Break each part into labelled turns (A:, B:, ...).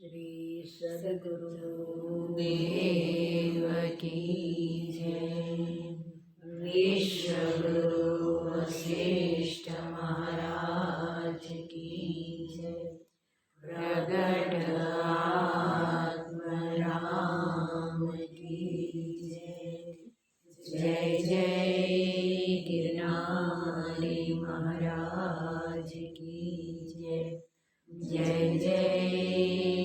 A: श्री सद्गुरुदेव की जय। विश्व गुरु वशिष्ठ महाराज की जय। प्रगट आत्मा राम की जय। जय जय गिरनारी महाराज की जय। जय जय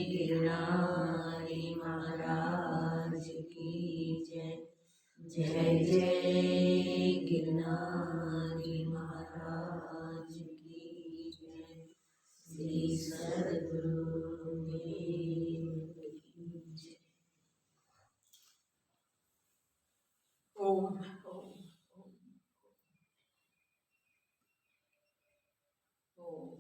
A: गिरनारी महाराज की जय। जय जय गिरनारी महाराज की जय। श्री सद्गुरुदेव की जय। ओम ओम ओम ओम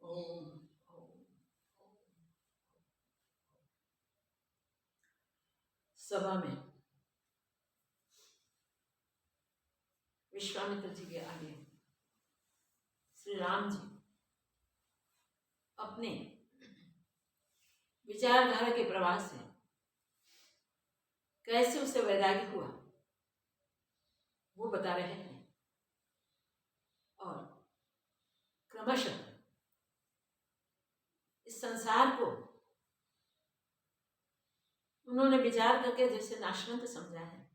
A: ओम। सभा में विश्वामित्र जी के आगे श्री राम जी अपने विचारधारा के प्रवाह से कैसे उसे वैराग्य हुआ वो बता रहे हैं और क्रमशः इस संसार को उन्होंने विचार करके जैसे नाशवंत समझा है,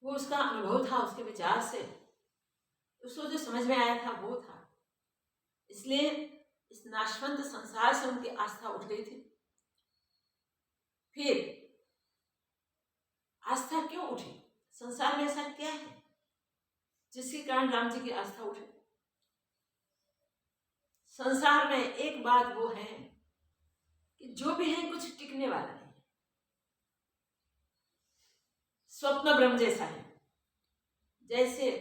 A: वो उसका अनुभव था, उसके विचार से उसको जो समझ में आया था वो था। इसलिए इस नाशवंत संसार से उनकी आस्था उठ गई थी। फिर आस्था क्यों उठी? संसार में ऐसा क्या है जिसके कारण राम जी की आस्था उठी? संसार में एक बात वो है कि जो भी है कुछ टिकने वाला नहीं। स्वप्न ब्रह्म जैसा है। जैसे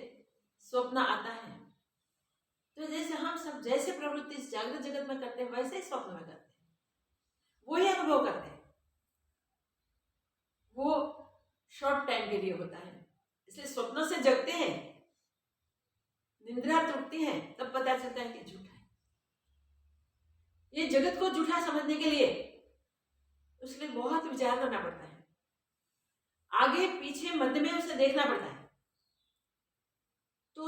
A: स्वप्न आता है तो जैसे हम सब जैसे प्रवृत्ति इस जागृत जगत में करते हैं वैसे ही स्वप्न में करते हैं, वही अनुभव करते हैं। वो शॉर्ट टाइम के लिए होता है। इसलिए स्वप्नों से जगते हैं, निंद्रा टूटती है, तब पता चलता है कि झूठा है। ये जगत को झूठा समझने के लिए उसके लिए बहुत विचार करना पड़ता है, आगे पीछे मध्य में उसे देखना पड़ता है। तो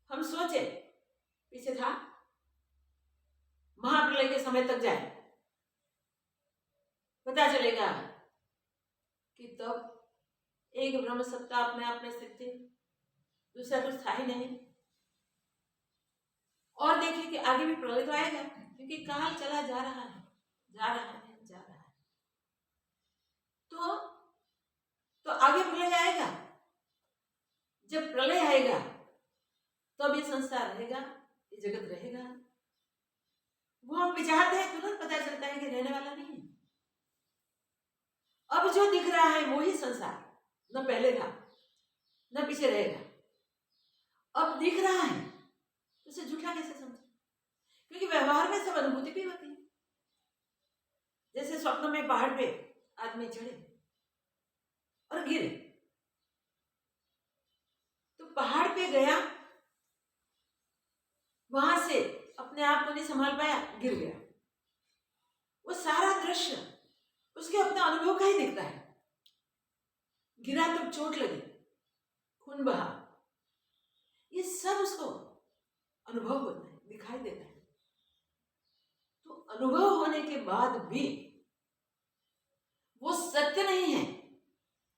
A: हम सोचे पीछे था, महाप्रलय के समय तक जाए, पता चलेगा कि तब एक ब्रह्म सत्ता अपने आप में स्थित थी, दूसरा कुछ था ही नहीं। और देखिए कि आगे भी प्रलय तो आएगा, क्योंकि काल चला जा रहा है, जा रहा है, जा रहा है। तो आगे प्रलय आएगा। जब प्रलय आएगा तो अब ये संसार रहेगा, ये जगत रहेगा। वो हम विचारते हैं, तुरंत पता चलता है कि रहने वाला नहीं है। अब जो दिख रहा है वो ही संसार, न पहले था न पीछे रहेगा। अब दिख रहा है, उसे झूठा कैसे समझे? क्योंकि व्यवहार में सब अनुभूति भी होती है। जैसे स्वप्न में पहाड़ पे आदमी चढ़े और गिरे, तो पहाड़ पे गया, वहां से अपने आप को नहीं संभाल पाया, गिर गया। वो सारा दृश्य उसके अपने अनुभव का ही दिखता है। गिरा तो चोट लगी, खून बहा, ये सब उसको अनुभव होता है, दिखाई देता है। तो अनुभव होने के बाद भी वो सत्य नहीं है।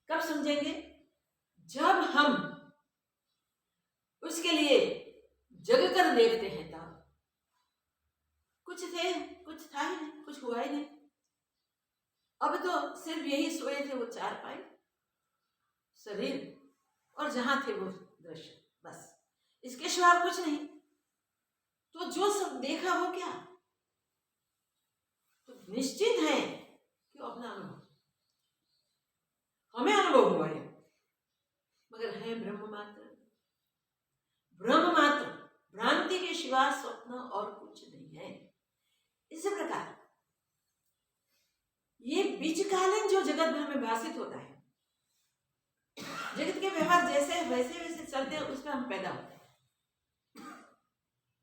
A: कब समझेंगे? जब हम उसके लिए जग कर देखते हैं। तब कुछ थे, कुछ था ही नहीं, कुछ हुआ ही नहीं। अब तो सिर्फ यही सोए थे वो चार पाए, शरीर और जहां थे वो दृश्य, बस। इसके सिवा कुछ नहीं। तो जो सब देखा वो क्या? तो निश्चित है कि अपना अनुभव, हमें अनुभव हुआ है, मगर है ब्रह्म मात्र। ब्रह्म मात्र, भ्रांति के सिवा स्वप्न और कुछ नहीं है। इसी प्रकार ये बीचकालीन जो जगत में हमें भाषित होता है, जगत के व्यवहार जैसे वैसे वैसे चलते हैं, उसमें हम पैदा होते हैं।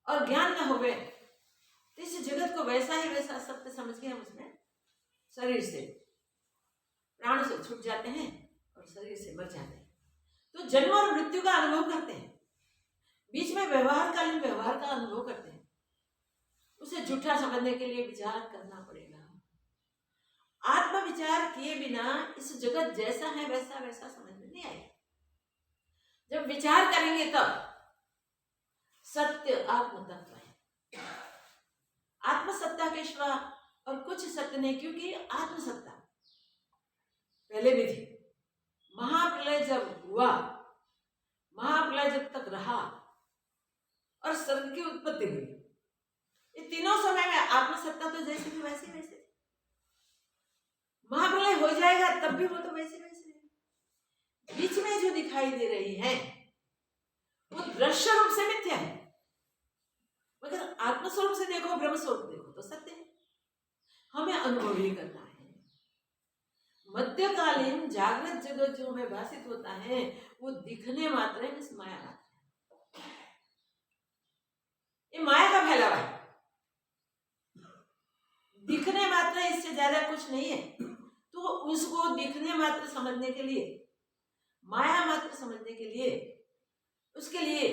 A: और ज्ञान न होवे तो इस जगत को वैसा ही वैसा सत्य समझ के हम उसमें शरीर से, प्राणों से छूट जाते हैं और शरीर से मर जाते हैं। तो जन्म और मृत्यु का अनुभव करते हैं, बीच में व्यवहारकालीन व्यवहार का अनुभव करते हैं। उसे झूठा समझने के लिए विचार करना पड़ेगा। आत्म विचार किए बिना इस जगत जैसा है वैसा वैसा समझ में नहीं आएगा। जब विचार करेंगे तब सत्य आत्म तत्व है। आत्मसत्ता के सिवा और कुछ सत्य नहीं, क्योंकि आत्मसत्ता पहले भी थी। महाप्रलय जब हुआ, महाप्रलय जब तक रहा और स्वर्ग की उत्पत्ति हुई, ये तीनों समय में आत्मसत्ता तो जैसे भी वैसे वैसे। महाप्रलय हो जाएगा तब भी वो तो वैसे वैसे। बीच में जो दिखाई दे रही है वो दृश्य रूप से मिथ्या है, मगर आत्मस्वरूप से देखो, ब्रह्म स्वरूप देखो तो सत्य है। हमें अनुभव ही करना है। मध्यकालीन जागृत जगत जो हमें भाषित होता है वो दिखने मात्र है, इस माया मात्र है। ये माया का फैलावा है, दिखने मात्र है, इससे ज्यादा कुछ नहीं है। तो उसको दिखने मात्र समझने के लिए, माया मात्र समझने के लिए, उसके लिए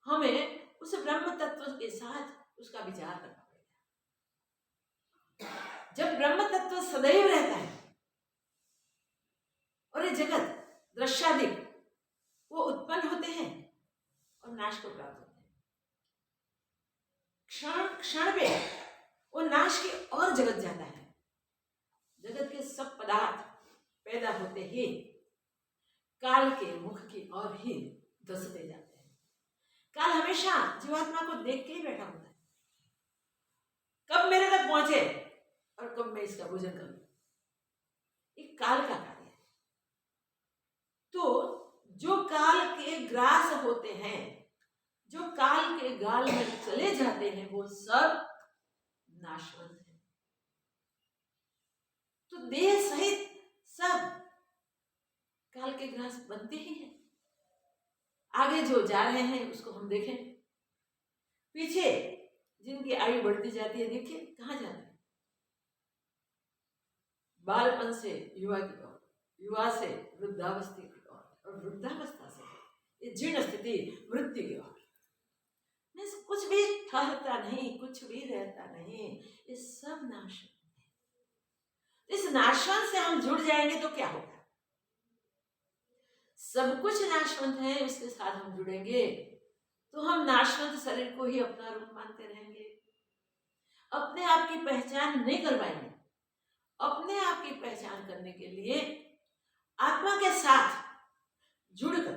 A: हमें उस ब्रह्म तत्व के साथ उसका विचार करना पड़ेगा। जब ब्रह्म तत्व सदैव रहता है और ये जगत दृश्यादिक वो उत्पन्न होते हैं और नाश को प्राप्त होते हैं, क्षण क्षण में वो नाश की और जगत जाता है। जगत के सब पदार्थ पैदा होते ही काल के मुख की ओर ही धंसते जाते हैं। काल हमेशा जीवात्मा को देख के ही बैठा होता है, कब मेरे तक पहुंचे और कब मैं इसका भोजन करूं। एक काल का कार्य है। तो जो काल के ग्रास होते हैं, जो काल के गाल में चले जाते हैं, वो सब नाशवंत है। तो देह सहित सब काल के ग्रास बनते ही हैं। आगे जो जा रहे हैं उसको हम देखें, पीछे जिनकी आयु बढ़ती जाती है, देखिए कहां जाते हैं। बालपन से युवा की ओर, युवा से वृद्धावस्था की ओर, और वृद्धावस्था से ये जीर्ण स्थिति मृत्यु की ओर। कुछ भी ठहरता नहीं, कुछ भी रहता नहीं, ये सब नाशवंत है। इस नाशवंत से हम जुड़ जाएंगे तो क्या होगा? सब कुछ नाशवंत है, उसके साथ हम जुड़ेंगे तो हम नाशवंत शरीर को ही अपना रूप मानते रहेंगे, अपने आप की पहचान नहीं कर पाएंगे। अपने आप की पहचान करने के लिए आत्मा के साथ जुड़कर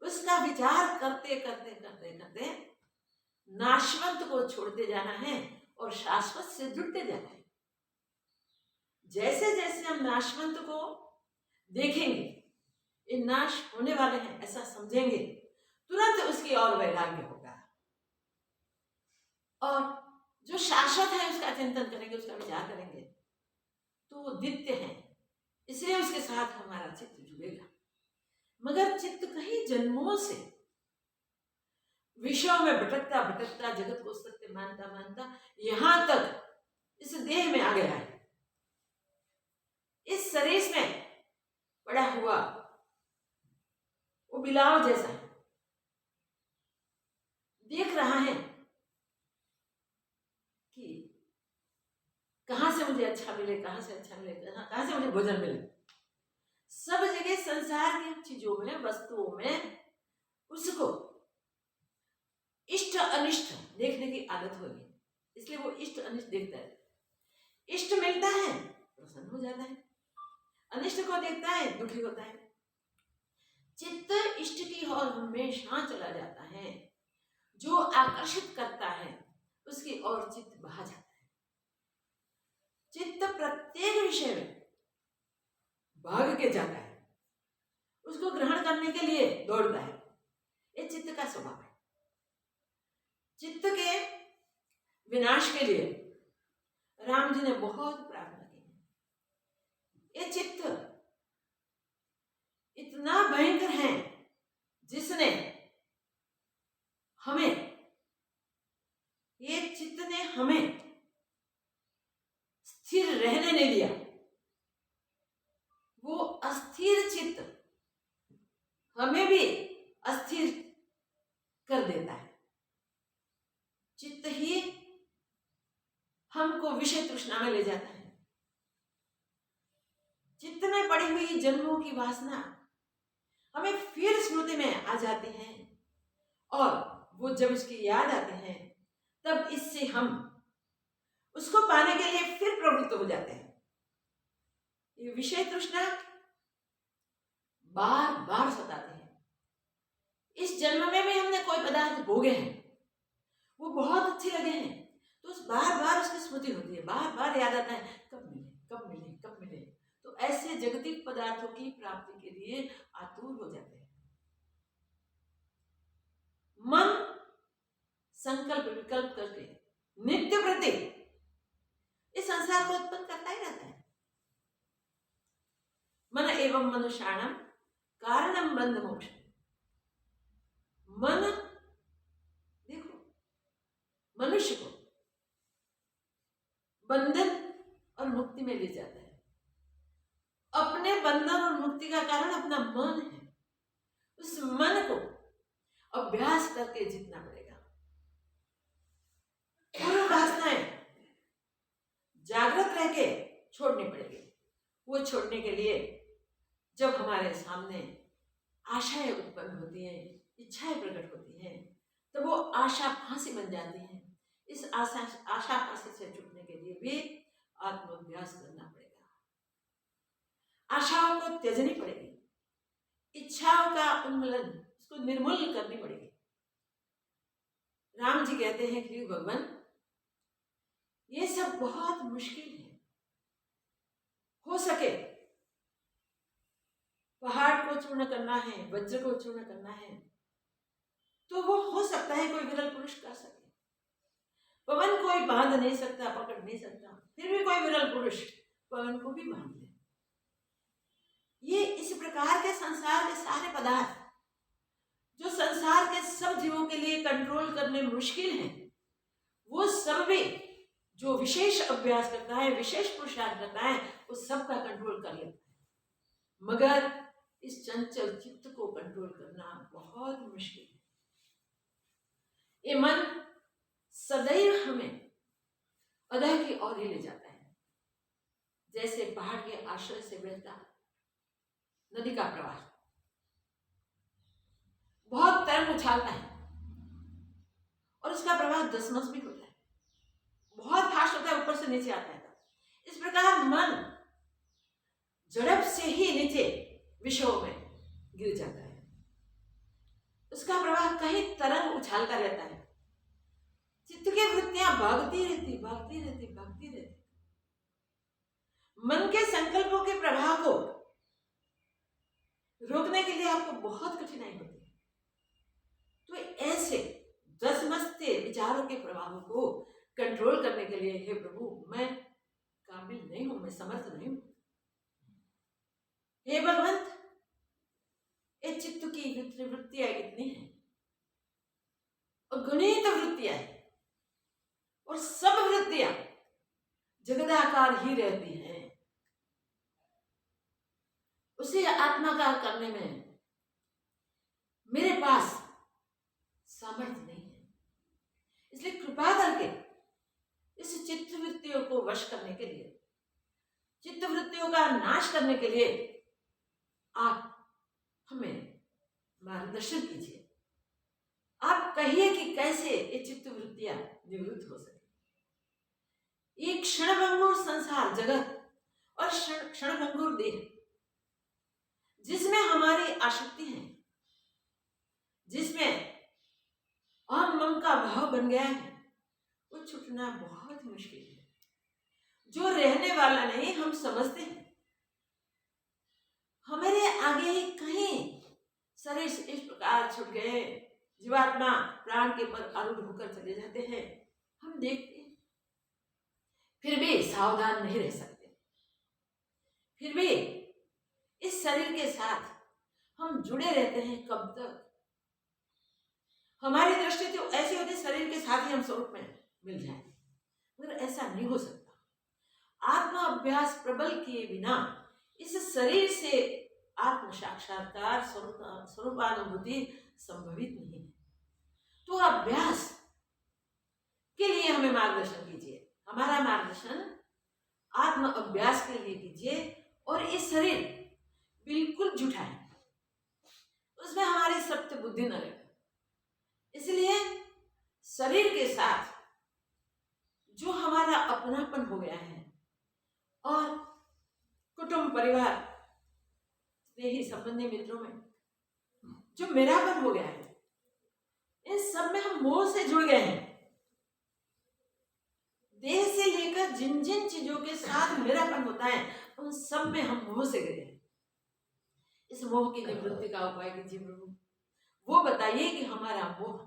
A: उसका विचार करते करते करते करते नाशवंत को छोड़ते जाना है और शाश्वत से जुड़ते जाना है। जैसे जैसे हम नाशवंत को देखेंगे, ये नाश होने वाले हैं ऐसा समझेंगे, तुरंत उसकी और वैराग्य होगा। और जो शाश्वत है उसका चिंतन करेंगे, उसका विचार करेंगे, तो वो नित्य है, इसलिए उसके साथ हमारा चित्त जुड़ेगा। मगर चित्त कई जन्मों से विषयों में भटकता भटकता जगत को सत्य मानता मानता यहां तक इस देह में आ गया है। इस शरीर में पड़ा हुआ वो बिलाव जैसा है, देख रहा है कि कहां से मुझे अच्छा मिले, कहां से अच्छा मिले, कहां से मुझे भोजन मिले। सब जगह संसार की चीजों में, वस्तुओं में उसको इष्ट अनिष्ट देखने की आदत हो गई, इसलिए वो इष्ट अनिष्ट देखता है। इष्ट मिलता है प्रसन्न हो जाता है, अनिष्ट को देखता है दुखी होता है। चित्त इष्ट की ओर हमेशा चला जाता है, जो आकर्षित करता है उसकी ओर चित्त बहा जाता है। चित्त प्रत्येक विषय में भाग के जाता है, उसको ग्रहण करने के लिए दौड़ता है। ये चित्त का स्वभाव है। चित्त के विनाश के लिए राम जी ने बहुत प्रार्थना की। ये चित्त इतना भयंकर है जिसने हमें, ये चित्त ने हमें स्थिर रहने नहीं दिया। वो अस्थिर चित्त हमें भी अस्थिर कर देता है। चित्त ही हमको विषय तृष्णा में ले जाता है। चित्त में पड़ी हुई जन्मों की वासना हमें फिर स्मृति में आ जाती हैं, और वो जब उसकी याद आते हैं तब इससे हम उसको पाने के लिए फिर प्रवृत्त हो जाते हैं। ये विषय तृष्णा बार बार सताते हैं। इस जन्म में भी हमने कोई पदार्थ भोगे हैं, वो बहुत अच्छे लगे हैं, तो उस बार बार उसकी स्मृति होती है, बार बार याद आता है कब मिले कब मिले कब मिले। तो ऐसे जगतिक पदार्थों की प्राप्ति के लिए आतुर हो जाते हैं। मन संकल्प विकल्प करके नित्य प्रति इस संसार को उत्पन्न करता ही रहता है। मन एवं मनुष्याणाम कारणम बंध मोक्ष। मन देखो मनुष्य को बंधन और मुक्ति में ले जाता है। अपने बंधन और मुक्ति का कारण अपना मन है। उस मन को अभ्यास करके जीतना पड़ेगा। पूर्व वासनाएं जागृत रह के छोड़नी पड़ेगी। वो छोड़ने के लिए जब हमारे सामने आशाएं उत्पन्न होती हैं, इच्छाएं प्रकट होती हैं, तो वो आशा फांसी बन जाती है। इस आशा फांसी से छूटने के लिए भी आत्माभ्यास करना पड़ेगा। आशाओं को त्यजनी पड़ेगी, इच्छाओं का उन्मूलन, उसको निर्मूल करनी पड़ेगी। राम जी कहते हैं कि भगवान ये सब बहुत मुश्किल है। हो सके पहाड़ को चूर्ण करना है, वज्र को चूर्ण करना है, तो वो हो सकता है कोई विरल पुरुष कर सके। पवन कोई बांध नहीं सकता, पकड़ नहीं सकता, फिर भी कोई विरल पुरुष पवन को भी बांध ले। ये इस प्रकार के संसार के सारे पदार्थ जो संसार के सब जीवों के लिए कंट्रोल करने मुश्किल हैं, वो सब भी जो विशेष अभ्यास करता है, विशेष पुरुषार्थ करता है, वो सबका कंट्रोल कर लेता है। मगर इस चंचल चित्त को कंट्रोल करना बहुत मुश्किल है। ये मन सदैव हमें अधः की ओर ही ले जाता है, जैसे पहाड़ के आश्रय से बहता नदी का प्रवाह। बहुत तरंग उछालता है और उसका प्रवाह धसमस भी होता है, बहुत फास्ट होता है, ऊपर से नीचे आता है। इस प्रकार मन झड़प से ही नीचे विषयों में गिर जाता है। उसका प्रवाह कहीं तरंग उछालता रहता है। चित्त की वृत्तियां भागती रहती भागती रहती भागती रहती। मन के संकल्पों के प्रवाह को रोकने के लिए आपको बहुत कठिनाई होती है। तो ऐसे दसमस्ते विचारों के प्रभावों को कंट्रोल करने के लिए, हे प्रभु मैं काबिल नहीं हूं, मैं समर्थ नहीं हूं। हे भगवंत, ये चित्त की वृत्तियां इतनी हैं, अगणित वृत्तियां हैं, और सब वृत्तियां जगदाकार ही रहती हैं। उसे आत्माकार करने में मेरे पास सामर्थ्य नहीं है। इसलिए कृपा करके इस चित्त वृत्तियों को वश करने के लिए, चित्त वृत्तियों का नाश करने के लिए आप हमें मार्गदर्शन कीजिए। आप कहिए कि कैसे ये चित्त वृत्तियां निवृत्त हो सके। ये क्षणभंगुर संसार जगत और क्षणभंगुर देह जिसमें हमारी आसक्ति है, जिसमें अहम मम का भाव बन गया है, वो छूटना बहुत मुश्किल है। जो रहने वाला नहीं हम समझते हैं, हमारे आगे ही कहीं शरीर इस प्रकार छूट गए, जीवात्मा प्राण के पर आरूढ़ होकर चले जाते हैं, हम देखते हैं, फिर भी सावधान नहीं रह सकते। फिर भी इस शरीर के साथ हम जुड़े रहते हैं। कब तक? हमारी दृष्टि तो ऐसी होती है शरीर के साथ ही हम स्वरूप में मिल जाए, मगर ऐसा नहीं हो सकता। आत्मा अभ्यास प्रबल किए बिना इस शरीर से आत्म साक्षात्कार स्वरूपानुभूति संभवित नहीं है। तो अभ्यास के लिए हमें मार्गदर्शन कीजिए। हमारा मार्गदर्शन आत्म अभ्यास के लिए कीजिए, और इस शरीर बिल्कुल झूठा है, उसमें हमारी सप्त बुद्धि न रहे। इसलिए शरीर के साथ जो हमारा अपनापन हो गया है, और कुटुंब परिवार स्नेही संबंधी मित्रों में जो मेरापन हो गया है, इन सब में हम मोह से जुड़ गए हैं। देह से लेकर जिन जिन चीजों के साथ मेरापन होता है, उन सब में हम मोह से गए हैं। इस मोह की निवृत्ति का उपाय कीजिए प्रभु। वो बताइए कि हमारा मोह,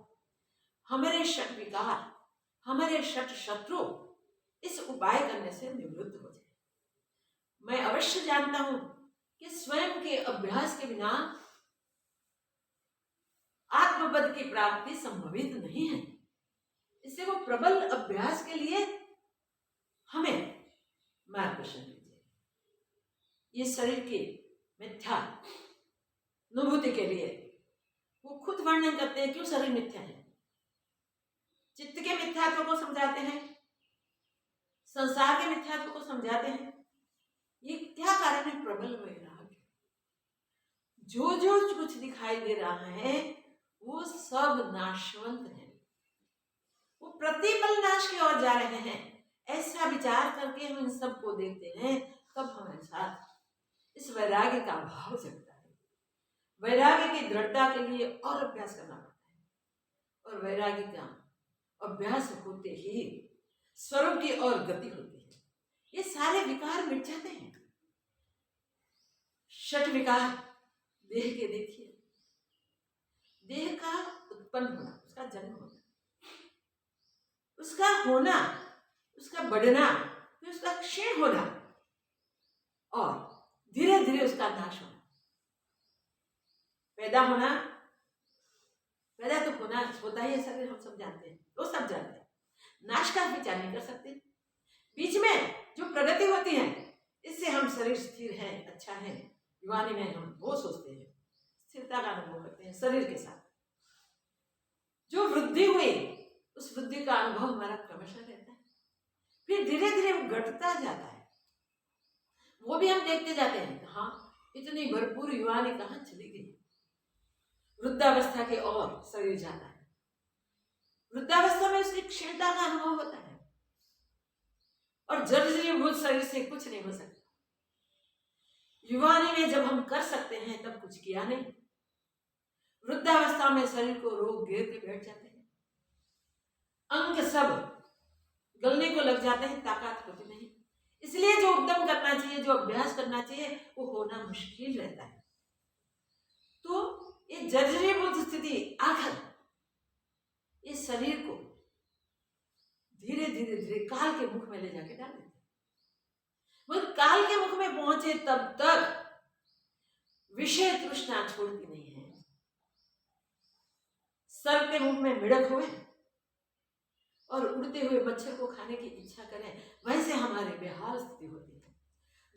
A: हमारे षट विकार, हमारे षट शत्रु इस उपाय करने से निवृत्त हो जाए। मैं अवश्य जानता हूं कि स्वयं के अभ्यास के बिना आत्मपद की प्राप्ति संभवित नहीं है। इससे वो प्रबल अभ्यास के लिए हमें मार्गदर्शन दीजिए। ये शरीर की मिथ्या अनुभूति के लिए वो खुद वर्णन करते हैं क्यों शरीर मिथ्या है। चित्त के मिथ्यात्व को समझाते हैं, संसार के मिथ्यात्व को समझाते हैं। ये क्या कारण है? प्रबल वैराग्य। जो जो कुछ दिखाई दे रहा है वो सब नाशवंत है, वो प्रतिपल नाश की ओर जा रहे हैं। ऐसा विचार करके हम इन सब को देखते हैं, तब हमारे साथ इस वैराग्य का भाव जगता है। वैराग्य की दृढ़ता के लिए और अभ्यास करना पड़ता है, और वैराग्य का अभ्यास होते ही स्वरूप की ओर गति होती है। ये सारे विकार मिट जाते हैं। षट विकार देह के देखिए, देह का उत्पन्न होना, उसका जन्म होना, उसका होना, उसका बढ़ना, फिर उसका क्षीण होना, और धीरे धीरे उसका नाश होना। पैदा होना, पैदा तो होना होता ही है, शरीर हम सब जानते हैं, वो सब जानते हैं। नाश का विचार नहीं कर सकते। बीच में जो प्रगति होती है, इससे हम शरीर स्थिर है, अच्छा है, युवानी में हम वो सोचते हैं, स्थिरता का अनुभव करते हैं। शरीर के साथ जो वृद्धि हुई, उस वृद्धि का अनुभव हमारा क्रमशः रहता है। फिर धीरे धीरे वो घटता जाता है, वो भी हम देखते जाते हैं। हाँ, इतनी भरपूर युवानी कहाँ चली गई। वृद्धावस्था के ओर शरीर जाता है। वृद्धावस्था में उसकी क्षीणता का अनुभव होता है, और जर्जरीभूत शरीर से कुछ नहीं हो सकता। युवानी में जब हम कर सकते हैं, तब कुछ किया नहीं। वृद्धावस्था में शरीर को रोग घेर के बैठ जाते हैं, अंग सब गलने को लग जाते हैं, ताकत होती नहीं। इसलिए जो उद्यम करना चाहिए, जो अभ्यास करना चाहिए, वो होना मुश्किल रहता है। तो ये जर्जरीभूत स्थिति आखिर इस शरीर को धीरे धीरे धीरे काल के मुख में ले जाके डाल देते हैं। मगर काल के मुख में पहुंचे तब तक विषय तृष्णा छोड़ती नहीं है। सर के मुख में मिड़क हुए और उड़ते हुए मच्छर को खाने की इच्छा करें, वैसे हमारी बेहाल स्थिति होती है।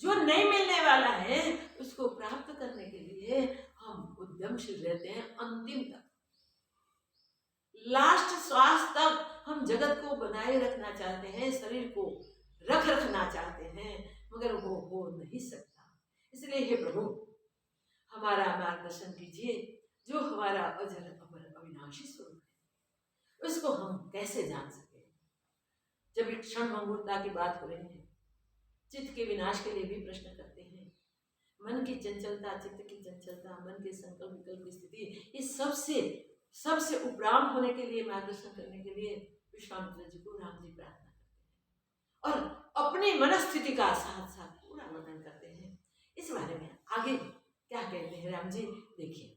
A: जो नहीं मिलने वाला है उसको प्राप्त करने के लिए हम उद्यमशील रहते हैं। अंतिम तक, लास्ट श्वास तक हम जगत को बनाए रखना चाहते हैं, शरीर को रखना चाहते हैं, मगर वो हो नहीं सकता। इसलिए हे प्रभु, हमारा मार्गदर्शन कीजिए। जो हमारा अजर अमर अविनाशी स्वरूप है, उसको हम कैसे जान सके। जब एक क्षण मंगूरता की बात हो रही है, चित्त के विनाश के लिए भी प्रश्न करते हैं। मन की चंचलता, चित्त की चंचलता, मन के संकल्प विकल्प की स्थिति, इस सबसे उपराम होने के लिए, मार्गदर्शन करने के लिए विश्वामित्र जी को राम जी प्रार्थना करते हैं और अपनी मनस्थिति का साथ साथ पूरा वर्णन करते हैं। इस बारे में आगे क्या कहते हैं राम जी, देखिए।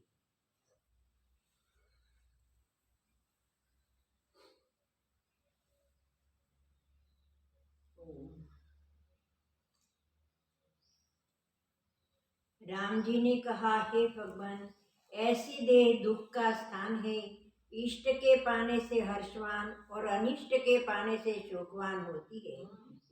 B: राम जी ने कहा, हे भगवान, ऐसी देह दुख का स्थान है। इष्ट के पाने से हर्षवान और अनिष्ट के पाने से शोकवान होती है।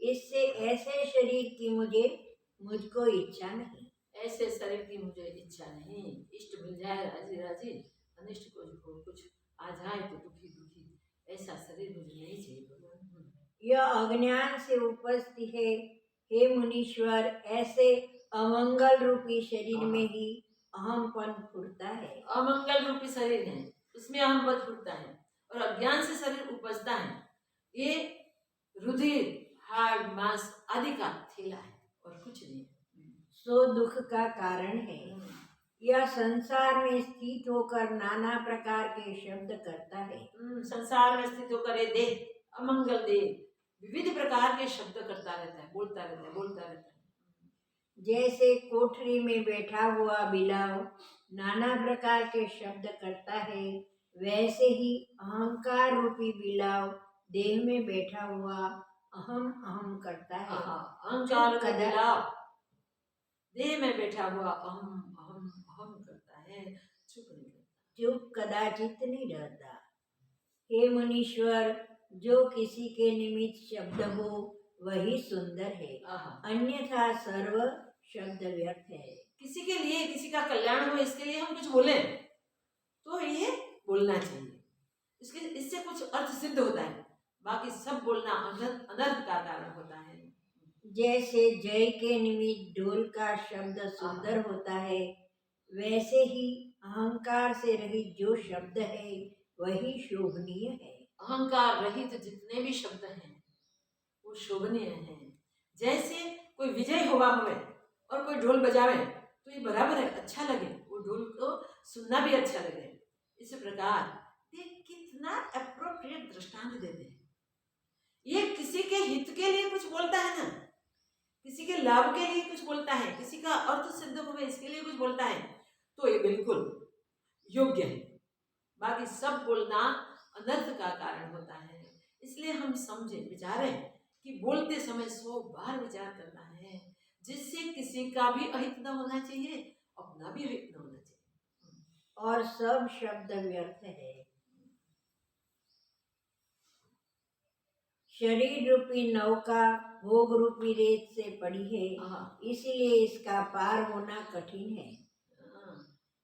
B: इससे ऐसे शरीर की मुझको इच्छा नहीं।
A: ऐसे शरीर की मुझे इच्छा नहीं। इष्ट मिल जाए राजी राजी, अनिष्ट को कुछ आ जाए तो दुखी दुखी, ऐसा शरीर मुझे नहीं चाहिए भगवान।
B: यह अज्ञान से उपस्थित है। हे मुनीश्वर, ऐसे अमंगल रूपी शरीर में ही अहमपन फूटता है।
A: अमंगल रूपी शरीर है, उसमें अहमपन फूटता है और अज्ञान से शरीर उपजता है। ये रुधिर, हाड़, मांस आदि का थैला है और कुछ नहीं।
B: सो दुख का कारण है। यह संसार में स्थित होकर नाना प्रकार के शब्द करता है।
A: संसार में स्थित होकर ये देह, अमंगल देह, विविध प्रकार के शब्द करता रहता है, बोलता रहता है।
B: जैसे कोठरी में बैठा हुआ बिलाव नाना प्रकार के शब्द करता है, वैसे ही अहंकार रूपी बिलाव देह में बैठा हुआ अहम अहम करता है।
A: अहंकार का बिलाव देह में बैठा हुआ अहम अहम अहम करता है, चुप नहीं करता,
B: चुप कदाचित नहीं रहता। हे मुनीश्वर, जो किसी के निमित्त शब्द हो वही सुंदर है, अन्यथा सर्व शब्द व्यर्थ है।
A: किसी के लिए किसी का कल्याण हो, इसके लिए हम कुछ बोले तो ये बोलना चाहिए, इससे कुछ अर्थ सिद्ध होता है। बाकी सब बोलना अनर्थ का कारण होता है।
B: जैसे जय के निमित्त ढोल का शब्द सुंदर होता है, वैसे ही अहंकार से रहित जो शब्द है वही शोभनीय है।
A: अहंकार रहित जितने भी शब्द हैं वो शोभनीय हैं। जैसे कोई विजय हुआ हुए और कोई ढोल बजावे तो ये बराबर है, अच्छा लगे, वो ढोल को सुनना भी अच्छा लगे। इस प्रकार ये कितना एप्रोप्रिएट दृष्टांत देते हैं। ये किसी के हित के लिए कुछ बोलता है ना, किसी के लाभ के लिए कुछ बोलता है, किसी का अर्थ सिद्ध हो इसके लिए कुछ बोलता है, तो ये बिल्कुल योग्य है। बाकी सब बोलना अनर्थ का कारण होता है। इसलिए हम समझे विचारें कि बोलते समय 100 बार विचार करना है, जिससे किसी का भी अहित न होना चाहिए, अपना भी अहित न होना चाहिए,
B: और सब शब्द व्यर्थ है। शरीर रूपी नौका भोग रूपी रेत से पड़ी है, इसीलिए इसका पार होना कठिन है।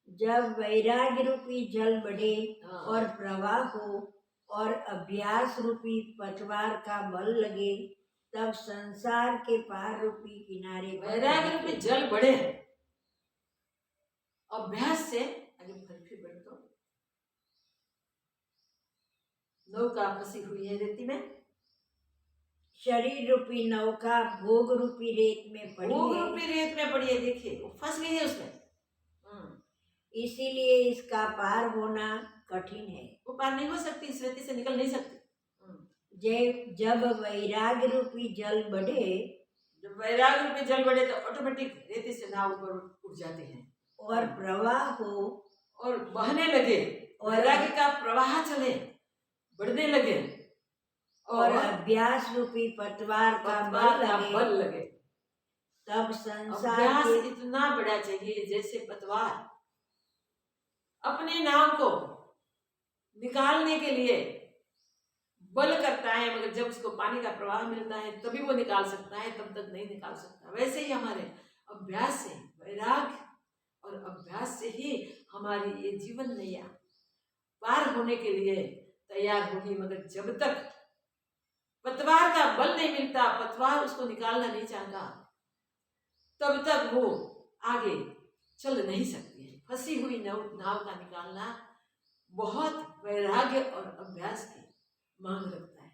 B: जब वैराग्य रूपी जल बढ़े और प्रवाह हो और अभ्यास रूपी पतवार का बल लगे, तब संसार के पार रूपी किनारे पर
A: वैराग्य रूपी जल बढ़े, अभ्यास से आगे फिर बढ़ तो नौका फंसी हुई है रेती में।
B: शरीर रूपी नौका भोग रूपी रेत में पड़ी है।
A: भोग रूपी रेत में पड़ी है, देखिए वो फंस गई है उसमें।
B: इसीलिए इसका पार होना कठिन है।
A: वो पार नहीं हो सकती, इस रेती से निकल नहीं सकती।
B: जब वैराग्य रूपी जल बढ़े,
A: जब वैराग्य रूपी जल बढ़े तो ऑटोमेटिक रेती से नाव ऊपर उठ जाते हैं
B: और प्रवाह हो
A: और बहने लगे, वैराग्य का प्रवाह चले, बढ़ने लगे
B: और अभ्यास रूपी पतवार का बल लगे, तब संसार
A: अभ्यास
B: के
A: इतना बड़ा चाहिए जैसे पतवार अपने नाव को निकालने के लिए बल करता है, मगर जब उसको पानी का प्रवाह मिलता है तभी वो निकाल सकता है, तब तक नहीं निकाल सकता। वैसे ही हमारे अभ्यास से, वैराग्य और अभ्यास से ही हमारी ये जीवन नैया पार होने के लिए तैयार होगी। मगर जब तक पतवार का बल नहीं मिलता, पतवार उसको निकालना नहीं चाहता, तब तक वो आगे चल नहीं सकती है। फंसी हुई नाव का निकालना बहुत वैराग्य और अभ्यास की मांग रखता है।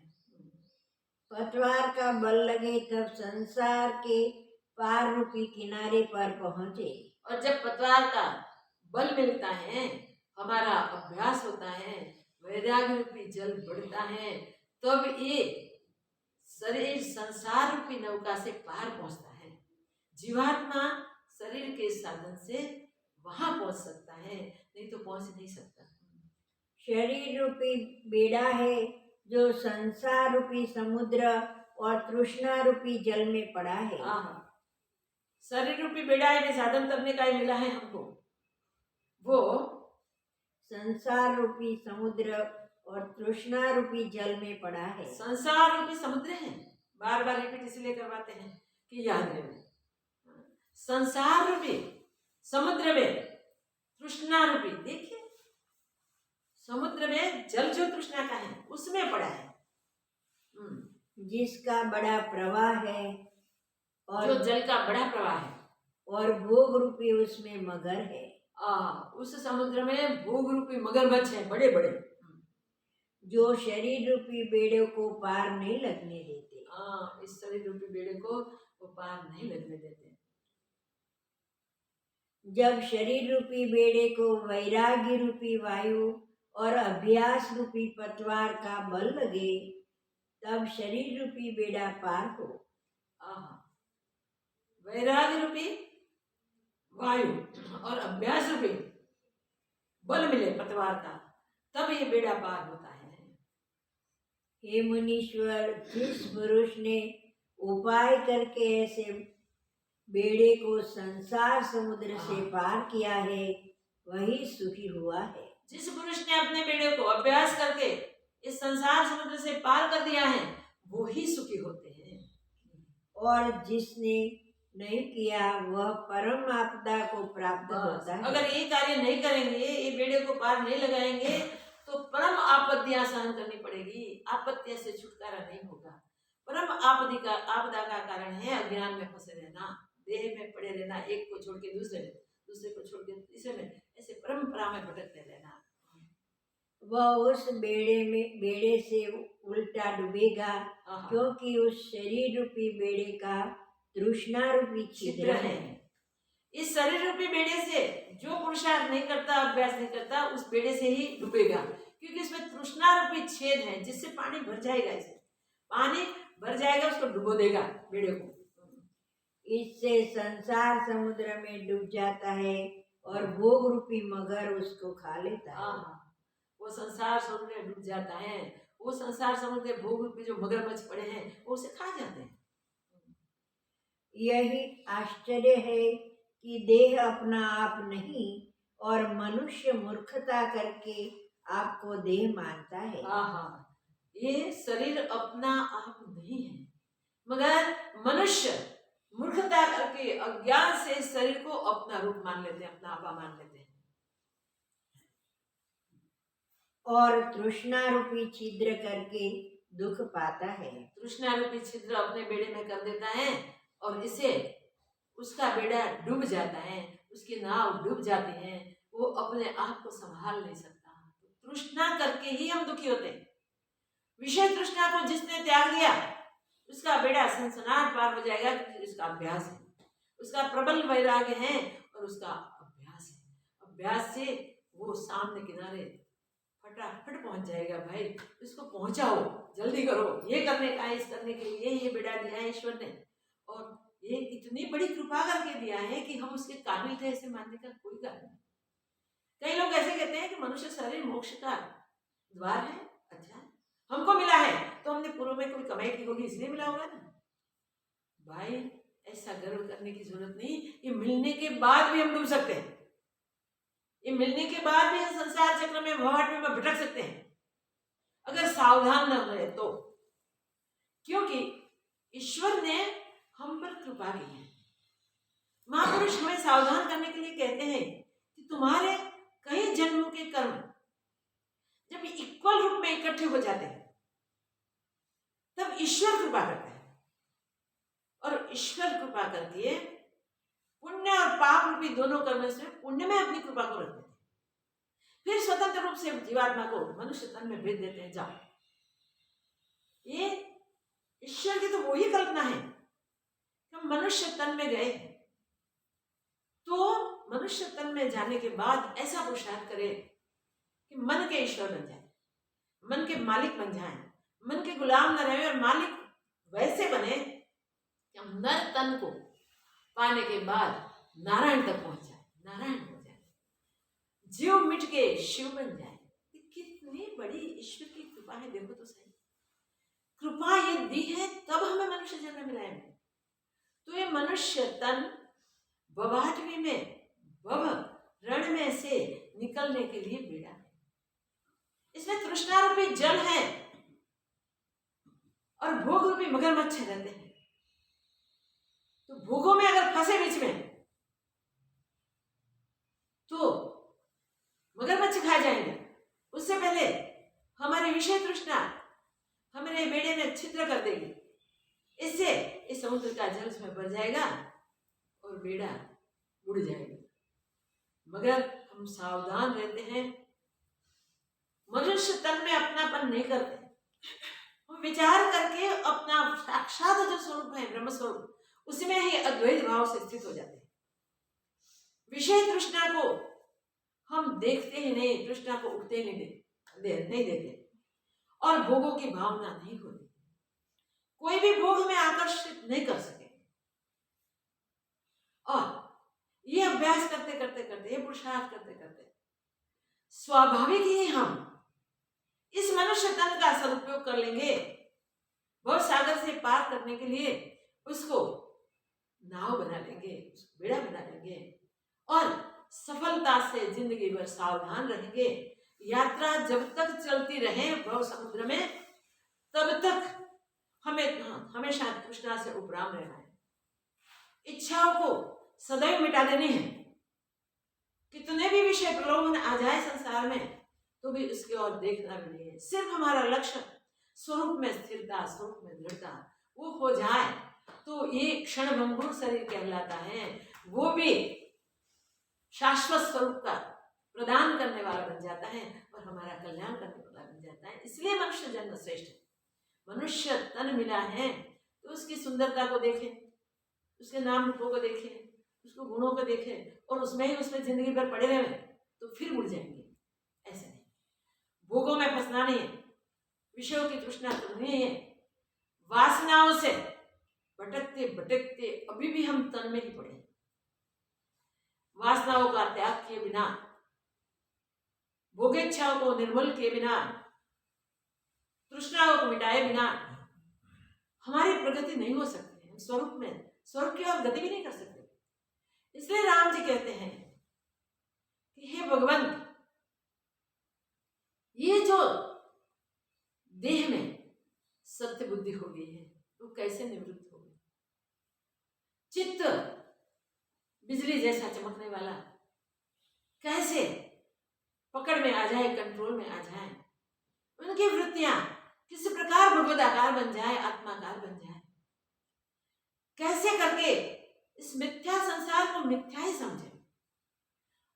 B: पतवार का बल लगे तब संसार के पार रूपी किनारे पर पहुंचे। और
A: जब पतवार का बल मिलता है, हमारा अभ्यास होता है, वैराग्य रूपी जल बढ़ता है, तब ये शरीर संसार रूपी नौका से पार पहुंचता है। जीवात्मा शरीर के साधन से वहां पहुंच सकता है, नहीं तो पहुंच नहीं सकता।
B: शरीर रूपी बेड़ा है जो संसार रूपी समुद्र और तृष्णा रूपी जल में पड़ा है।
A: शरीर रूपी बेड़ा है, साधन करने का ही मिला है हमको। वो
B: संसार रूपी समुद्र और तृष्णा रूपी जल में पड़ा है।
A: संसार रूपी समुद्र है, बार बार रिपीट इसलिए करवाते हैं कि याद रहे। संसार रूपी समुद्र में तृष्णा रूपी, देखिए समुद्र में जल जो तृष्णा का है उसमें पड़ा है,
B: जिसका बड़ा प्रवाह है और
A: जो जल का बड़ा प्रवाह है,
B: और भोग रूपी उसमें मगर है।
A: उस समुद्र में भोग रूपी मगरमच्छ है, बड़े बड़े,
B: जो शरीर रूपी बेड़े को पार नहीं लगने देते।
A: इस शरीर रूपी बेड़े को वो पार नहीं लगने देते।
B: जब शरीर रूपी बेड़े को वैराग्य रूपी वायु और अभ्यास रूपी पतवार का बल लगे, तब शरीर रूपी बेड़ा पार हो।
A: वैराग्य रूपी वायु और अभ्यास रूपी बल मिले पतवार का, तब ये बेड़ा पार होता है।
B: हे मुनीश्वर, जिस पुरुष ने उपाय करके ऐसे बेड़े को संसार समुद्र से पार किया है, वही सुखी हुआ है। जिस पुरुष ने अपने बेड़े को अभ्यास करके इस संसार समुद्र से पार कर दिया है, वो ही सुखी होते हैं। और जिसने नहीं किया वह परम आपदा को प्राप्त होता है। अगर ये कार्य नहीं करेंगे, ये बेड़े को पार नहीं लगाएंगे, तो परम आपत्तियां सहन करनी पड़ेगी, आपत्तियों से छुटकारा नहीं होगा। परम आपदा का कारण है अज्ञान में फंसे रहना, देह में पड़े रहना, एक को छोड़ के दूसरे में, दूसरे को छोड़ के तीसरे में, ऐसे परंपरा में भटकते रहना। वह उस बेड़े से उल्टा डूबेगा, क्योंकि उस शरीर रूपी बेड़े का तृष्णा रूपी छिद्र है। इस शरीर रूपी बेड़े से जो पुरुषार्थ नहीं करता, अभ्यास नहीं करता, उस बेड़े से ही डूबेगा, क्योंकि इसमें तृष्णा रूपी छेद है, जिससे पानी भर जाएगा। इसे पानी भर जाएगा, उसको डुबो देगा बेड़े को। इससे संसार समुद्र में डूब जाता है और भोग रूपी मगर उसको खा लेता है। वो संसार समुद्र में डूब जाता है, वो संसार समुद्र के भोग रूपी जो मगरमच्छ पड़े हैं वो उसे खा जाते हैं। यही आश्चर्य है कि देह अपना आप नहीं और मनुष्य मूर्खता करके आपको देह मानता है। ये शरीर अपना आप नहीं है, मगर मनुष्य मूर्खता करके अज्ञान से शरीर को अपना रूप मान लेते हैं, अपना आपा मान लेते हैं, और तृष्णा रूपी छिद्र करके दुख पाता है। तृष्णा रूपी छिद्र अपने बेड़े में कर देता है और इसे उसका बेड़ा डूब जाता है, उसकी नाव डूब जाती है, वो अपने आप को संभाल नहीं सकता। तृष्णा करके ही हम दुखी होते हैं। विषय तृष्णा को जिसने त्याग दिया उसका बेड़ा सनसनाहट पार हो जाएगा, क्योंकि उसका अभ्यास है, उसका प्रबल वैराग्य है और उसका अभ्यास है।
A: अभ्यास से वो सामने किनारे फटाफट पहुंच जाएगा। भाई इसको पहुंचाओ, जल्दी करो, ये करने का है, इस करने के लिए ये बेटा दिया है ईश्वर ने, और ये इतनी बड़ी कृपा करके दिया है कि हम उसके काबिल थे ऐसे मानने का कोई कारण नहीं। कई लोग ऐसे कहते हैं कि मनुष्य शरीर मोक्ष का द्वार है। अच्छा, हमको मिला है तो हमने पूर्व में कोई कमाई की होगी इसलिए मिला होगा ना। भाई ऐसा गर्व करने की जरूरत नहीं, ये मिलने के बाद भी हम डूब सकते हैं, ये मिलने के बाद भी संसार चक्र में भवाट में भटक सकते हैं अगर सावधान न रहे तो। क्योंकि ईश्वर ने हम पर कृपा की है। महापुरुष हमें सावधान करने के लिए कहते हैं कि तुम्हारे कई जन्मों के कर्म जब इक्वल रूप में इकट्ठे हो जाते हैं तब ईश्वर कृपा करता है, और ईश्वर कृपा करके पुण्य और पाप रूपी दोनों कर्म से पुण्य में अपनी कृपा को रख देते हैं, फिर स्वतंत्र रूप से जीवात्मा को मनुष्य तन में भेज देते हैं। जाओ, ये ईश्वर की तो वही कल्पना है कि हम मनुष्य तन में गए तो मनुष्य तन में जाने के बाद ऐसा पुरुषार्थ करे कि मन के ईश्वर बन जाए, मन के मालिक बन जाए, मन के गुलाम न रहे, और मालिक वैसे बने कि हम नर तन को पाने के बाद नारायण तक पहुंच जाए, नारायण हो जाए, जीव मिट के शिव बन जाए। कितनी बड़ी ईश्वर की कृपा है, देखो तो सही। कृपा ये दी है तब हमें मनुष्य जन्म मिला है। तो ये मनुष्य तन बवाटवी में भव रण में से निकलने के लिए बेड़ा है। इसमें तृष्णा रूपी जल है और भोग रूपी मगरमच्छ रहते हैं। तो भोगों में अगर फंसे बीच में तो मगरमच्छ खा जाएंगे। उससे पहले हमारी विषय तृष्णा हमारे बेड़े में छिद्र कर देगी, इससे इस समुद्र का जल उसमें भर जाएगा और बेड़ा उड़ जाएगा। मगर हम सावधान रहते हैं, मनुष्य तन में अपनापन नहीं करते, हम विचार करके अपना साक्षात जो स्वरूप है ब्रह्म स्वरूप उसमें ही अद्वैत भाव से स्थित हो जाते हैं। विषय तृष्णा को हम देखते ही नहीं, तृष्णा को उठते नहीं देते और भोगों की भावना नहीं होती। कोई भी भोग में आकर्षित नहीं कर सके। और ये अभ्यास करते करते करते, ये पुरुषार्थ करते करते स्वाभाविक ही हम इस मनुष्य तन का सदुपयोग कर लेंगे। बहुत सागर से पार करने के लिए उसको नाव बना लेंगे, उसको बेड़ा बना लेंगे और सफलता से जिंदगी भर सावधान रहेंगे। यात्रा जब तक चलती रहे भव समुद्र में तब तक हमें हमेशा तृष्णा से उपराम रहना है। इच्छाओं को सदैव मिटा देनी है। कितने भी विषय प्रलोभन आ जाए संसार में तो भी उसकी ओर देखना भी नहीं है। सिर्फ हमारा लक्ष्य स्वरूप में स्थिरता, स्वरूप में दृढ़ता वो हो जाए तो ये क्षण भंगुर शरीर कहलाता है, वो भी शाश्वत स्वरूप का प्रदान करने वाला बन जाता है और हमारा कल्याण करने वाला बन जाता है। इसलिए मनुष्य जन्म श्रेष्ठ है। मनुष्य तन मिला है तो उसकी सुंदरता को देखें, उसके नाम रूपों को देखें, उसको गुणों को देखें और उसमें जिंदगी भर पड़े रहे तो फिर मुड़ जाएंगे। ऐसे नहीं, भोगों में फंसना नहीं है, विषयों की तृष्णा नहीं है। वासनाओं से भटकते भटकते अभी भी हम तन में ही पड़े। वासनाओं का त्याग किए बिना, भोगेच्छाओं को निर्मूल किए बिना, तृष्णाओं को मिटाए बिना हमारी प्रगति नहीं हो सकती है। स्वरूप की ओर गति भी नहीं कर सकते। इसलिए राम जी कहते हैं कि हे भगवान, ये जो देह में सत्य बुद्धि हो गई है वो कैसे निवृत्त हो गई? चित्त बिजली जैसा चमकने वाला कैसे पकड़ में आ जाए, कंट्रोल में आ जाए? उनकी वृत्तियां किस प्रकार भगवदाकार बन जाए, आत्माकार बन जाए? कैसे करके इस मिथ्या संसार को मिथ्या ही समझे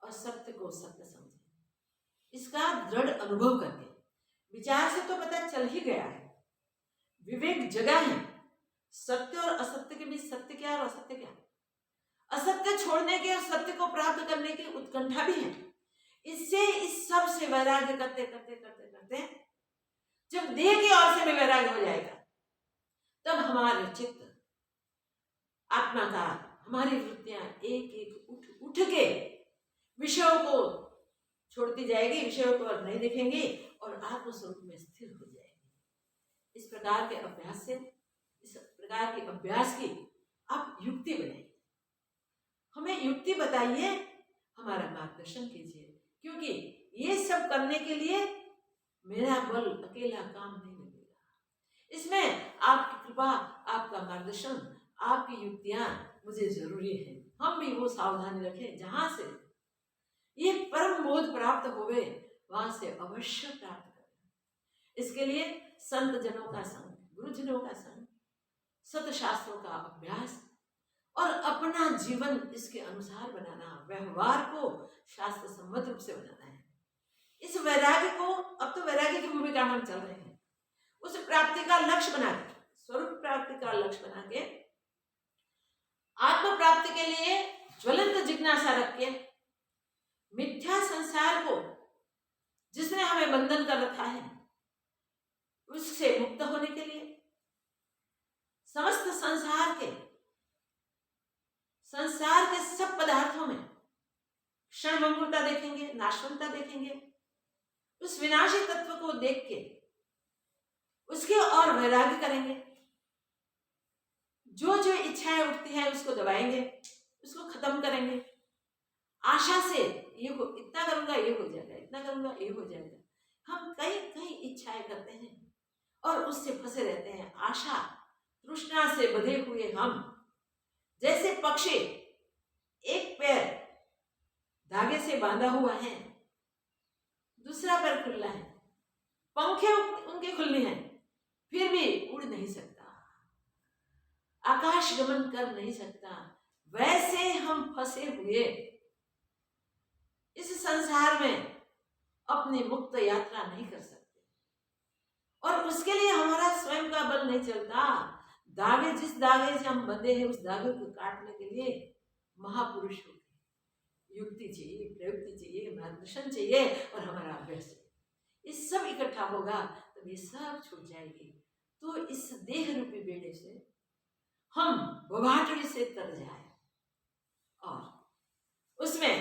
A: और सत्य को सत्य समझे? इसका दृढ़ अनुभव करके, विचार से तो पता चल ही गया है, विवेक जगा है। सत्य और असत्य के बीच सत्य क्या और असत्य क्या, असत्य छोड़ने के और सत्य को प्राप्त करने की उत्कंठा भी है। इससे इस सब से वैराग्य करते करते करते करते जब देह की ओर से भी वैराग्य हो जाएगा, तब हमारे चित्त, आत्मा का, हमारी वृत्तियां एक एक उठ के विषयों को छोड़ती जाएगी, विषयों को नहीं देखेंगी और आत्मस्वरूप में स्थिर हो जाएगी। इस प्रकार के अभ्यास से, इस प्रकार के अभ्यास की आप युक्ति बनाइए, हमें युक्ति बताइए, हमारा मार्गदर्शन कीजिए, क्योंकि ये सब करने के लिए मेरा बल अकेला काम नहीं लगेगा। इसमें आपकी कृपा, आपका मार्गदर्शन, आपकी युक्तियां मुझे जरूरी है। हम भी वो सावधानी रखें, जहां से ये परम बोध प्राप्त होवे वहां से अवश्य प्राप्त करें। इसके लिए संत जनों का संग, गुरुजनों का संग, सत शास्त्रों का अभ्यास और अपना जीवन इसके अनुसार बनाना, व्यवहार को शास्त्र सम्मत रूप से बनाना है। इस वैराग्य को, अब तो वैराग्य की भूमिका हम चल रहे हैं, उस प्राप्ति का लक्ष्य बना के, स्वरूप प्राप्ति का लक्ष्य बना के, आत्म प्राप्ति के लिए ज्वलंत जिज्ञासा रख के, मिथ्या संसार को जिसने हमें बंधन कर रखा है उससे मुक्त होने के लिए, समस्त संसार के सब पदार्थों में क्षणभंगुरता देखेंगे, नाशवंतता देखेंगे, उस विनाशी तत्व को देख के उसके और वैराग्य करेंगे, जो जो इच्छाएं उठती हैं उसको दबाएंगे, उसको खत्म करेंगे, आशा से ये हो, इतना करूंगा ये हो जाएगा, इतना करूंगा ये हो जाएगा। हम कई कई इच्छाएं करते हैं और उससे फंसे रहते हैं। आशा तृष्णा से बंधे हुए हम जैसे पक्षी, एक पैर धागे से बांधा हुआ है, दूसरा पैर खुला है, पंखे उनके खुले हैं, फिर भी उड़ नहीं सकता, आकाश गमन कर नहीं सकता। वैसे हम फंसे हुए इस संसार में अपनी मुक्त यात्रा नहीं कर सकते, और उसके लिए हमारा स्वयं का बल नहीं चलता। धागे, जिस धागे से हम बंधे हैं, उस धागे को काटने के लिए महापुरुष हो, युक्ति चाहिए, प्रयुक्ति चाहिए, मार्गदर्शन चाहिए और हमारा अभ्यास चाहिए। इस सब इकट्ठा होगा तो ये सब छूट जाएगी। तो इस देह रूपी बेड़े से हम बवाटड़ी से तर जाए और उसमें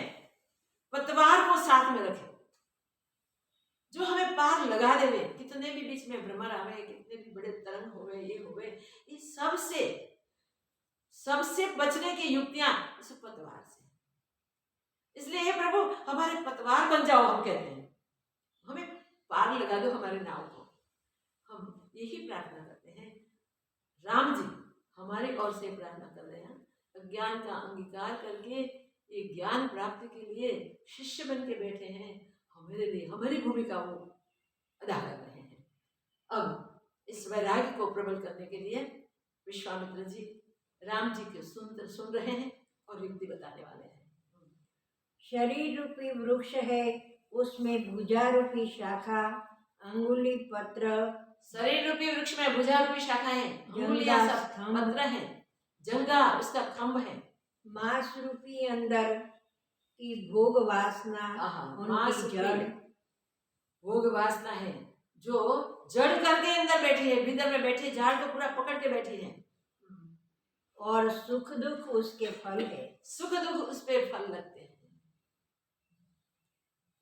A: पतवार को साथ में रखें, जो हमें पार लगा देवे। कितने भी बीच में भ्रमर आवे, कितने भी बड़े तरंग होवे, ये होवे, इस सबसे बचने की युक्तियां उस पतवार से। इसलिए हे प्रभु हमारे पतवार बन जाओ, हम कहते हैं, हमें पार लगा दो हमारे नाव को। हम यही प्रार्थना करते हैं। राम जी हमारी ओर से प्रार्थना कर रहे हैं, अज्ञान का अंगीकार करके ये ज्ञान प्राप्ति के लिए शिष्य बन के बैठे हैं। हमारे लिए हमारी भूमिका वो अदा कर रहे हैं। अब इस वैराग्य को प्रबल करने के लिए विश्वामित्र जी राम जी के सुन रहे हैं और युक्ति बताने वाले हैं।
B: शरीर रूपी वृक्ष है, उसमें भुजा रूपी शाखा, अंगुली पत्र।
A: शरीर रूपी वृक्ष में भुजा रूपी शाखा है, अंगुलियां सब पत्र है, जंगा उसका खंभ है।
B: मांस रूपी अंदर की भोग वासना,
A: मांस
B: जड़
A: भोग वासना है, जो जड़ करके अंदर बैठी है, भीतर में बैठी, झाड़ को पूरा पकड़ के बैठी है।
B: और सुख दुख उसके फल है,
A: सुख दुख उस पे फल लगते हैं।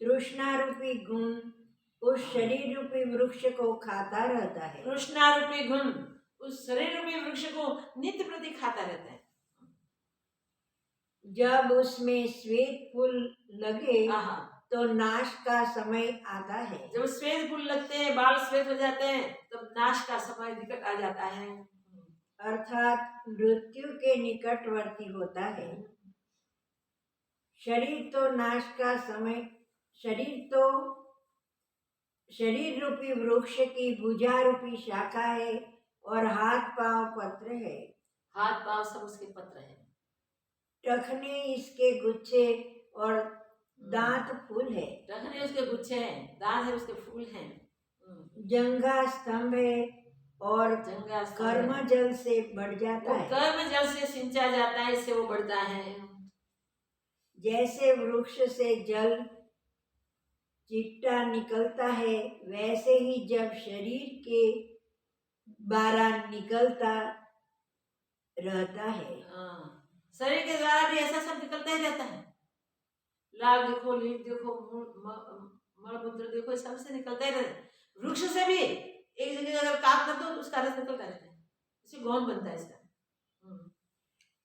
B: तृष्णा रूपी गुण उस शरीर रूपी वृक्ष को खाता रहता है।
A: तृष्णा रूपी गुण उस शरीर रूपी वृक्ष को नित्य प्रति खाता रहता है।
B: जब उसमें श्वेत फूल लगे तो नाश का समय आता है।
A: जब श्वेत फूल लगते हैं, बाल श्वेत हो जाते हैं, तब नाश का समय निकट आ जाता है,
B: अर्थात मृत्यु के निकटवर्ती होता है। शरीर तो नाश का समय, शरीर रूपी वृक्ष की भुजा रूपी शाखा है और हाथ पांव पत्र है।
A: हाथ पांव सब उसके पत्र है।
B: टखने इसके गुच्छे और दांत फूल है।
A: टखने उसके गुच्छे हैं, दांत है उसके फूल हैं।
B: जंगा स्तंभ है और
A: जंगा
B: कर्म जल से बढ़ जाता है।
A: कर्म जल से सिंचा जाता है, इससे वो बढ़ता है।
B: जैसे वृक्ष से जल चिट्टा निकलता है, वैसे ही जब शरीर के बारा निकलता रहता है।
A: शरीर के द्वारा भी ऐसा सब निकलता ही रहता है। लाल देखो, लीट देखो, मलमूत्र देखो, सबसे निकलता ही रहता है। वृक्ष से भी एक जगह अगर काट कर दो तो उसका रस निकलता रहता है, इसे गौन बनता है इसका।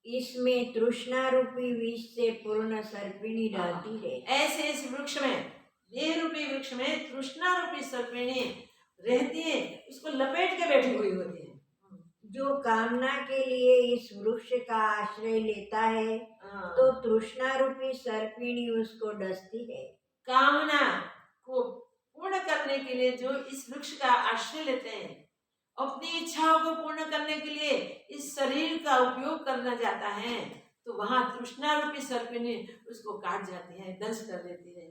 B: इसमें तृष्णा रूपी विष से पूर्ण सर्पिणी रहती है।
A: ऐसे इस वृक्ष में, देह रूपी वृक्ष में तृष्णा रूपी सर्पिणी रहती है, उसको लपेट के बैठी हुई होती है।
B: जो कामना के लिए इस वृक्ष का आश्रय लेता है तो तृष्णा रूपी सर्पिणी उसको डसती है।
A: कामना को पूर्ण करने के लिए जो इस वृक्ष का आश्रय लेते हैं, अपनी इच्छाओं को पूर्ण करने के लिए इस शरीर का उपयोग करना चाहता है, तो वहां तृष्णा रूपी सर्पिणी उसको काट जाती है, दंश कर देती है,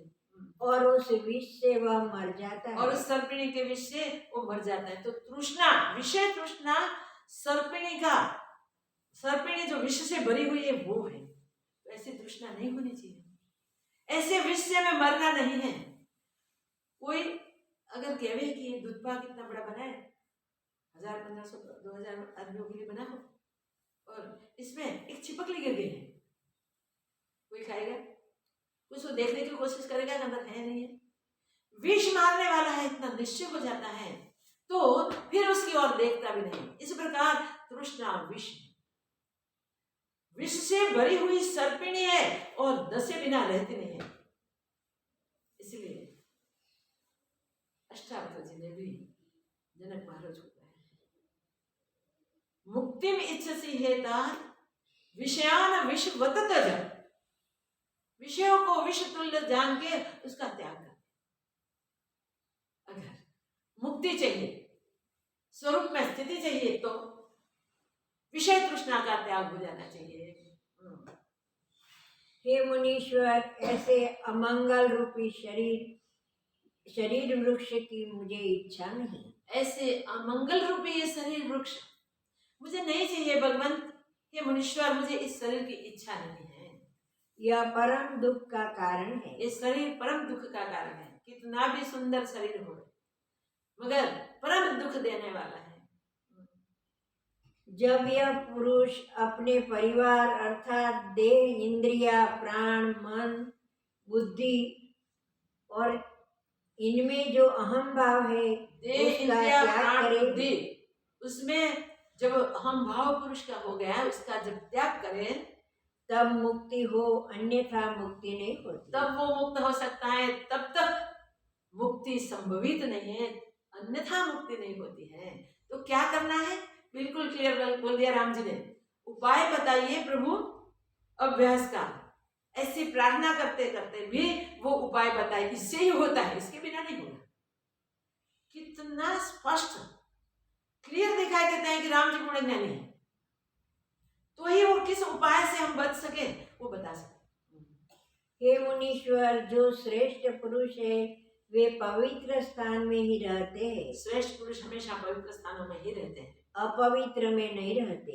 B: और उस विष से वह मर जाता है।
A: और उस सर्पिणी के विष से वो मर जाता है। तो तृष्णा, विषय तृष्णा सर्पिणी जो विष से भरी हुई है वो है। तो ऐसी तृष्णा नहीं होनी चाहिए, ऐसे विष से हमें मरना नहीं है। कोई अगर कहे कि दूध पाक कितना बड़ा बना है, 1000, 1500, 2000 आदमियों के लिए बना हो, और इसमें एक छिपकली गिर गई है, कोई खाएगा? कुछ वो देखने की कोशिश करेगा कि अंदर है नहीं है। विष मारने वाला है, इतना निश्चय हो जाता है तो फिर उसकी ओर देखता भी नहीं। इस प्रकार तृष्णा विष, विष से भरी हुई सर्पिणी है और दसे बिना रहती नहीं है। इसलिए अष्टावक्र जी ने भी जनक महाराज को कहा, मुक्तिम इच्छसि हेतात विषयान विषवत त्यज। विषयों को विष तुल्य जान के उसका त्याग कर। अगर मुक्ति चाहिए, स्वरूप में स्थिति चाहिए, तो विषय तृष्णा का त्याग हो जाना चाहिए।
B: हे मुनीश्वर, ऐसे अमंगल रूपी शरीर वृक्ष की मुझे इच्छा नहीं।
A: ऐसे अमंगल रूपी ये शरीर वृक्ष मुझे नहीं चाहिए भगवंत। हे मुनीश्वर, मुझे इस शरीर की इच्छा नहीं है।
B: यह परम दुख का कारण है।
A: ये शरीर परम दुख का कारण है। कितना भी सुंदर शरीर हो, मगर परम दुख देने वाला है।
B: जब यह पुरुष अपने परिवार अर्थात देह, इंद्रिया, प्राण, मन, बुद्धि और इनमें जो अहम भाव है उसका त्याग करे,
A: उसमें जब अहम भाव पुरुष का हो गया, उसका जब त्याग करे
B: तब मुक्ति हो, अन्यथा मुक्ति नहीं होती।
A: तब वो मुक्त हो सकता है, तब तक मुक्ति संभवित नहीं है, अन्यथा मुक्ति नहीं होती है। तो क्या करना है? बिल्कुल क्लियर बोल दिया राम जी ने। उपाय बताइए प्रभु अभ्यास का। ऐसी प्रार्थना करते करते भी वो उपाय बताए, इससे ही होता है, इसके बिना नहीं होगा। कितना स्पष्ट क्लियर दिखाई देते हैं कि राम जी गुण ज्ञानी है, तो ही वो किस उपाय से हम बच सके वो बता सके।
B: हे मुनीश्वर, जो श्रेष्ठ पुरुष है वे पवित्र स्थान में ही रहते हैं।
A: श्रेष्ठ पुरुष हमेशा पवित्र स्थानों में ही रहते हैं,
B: अपवित्र में नहीं रहते।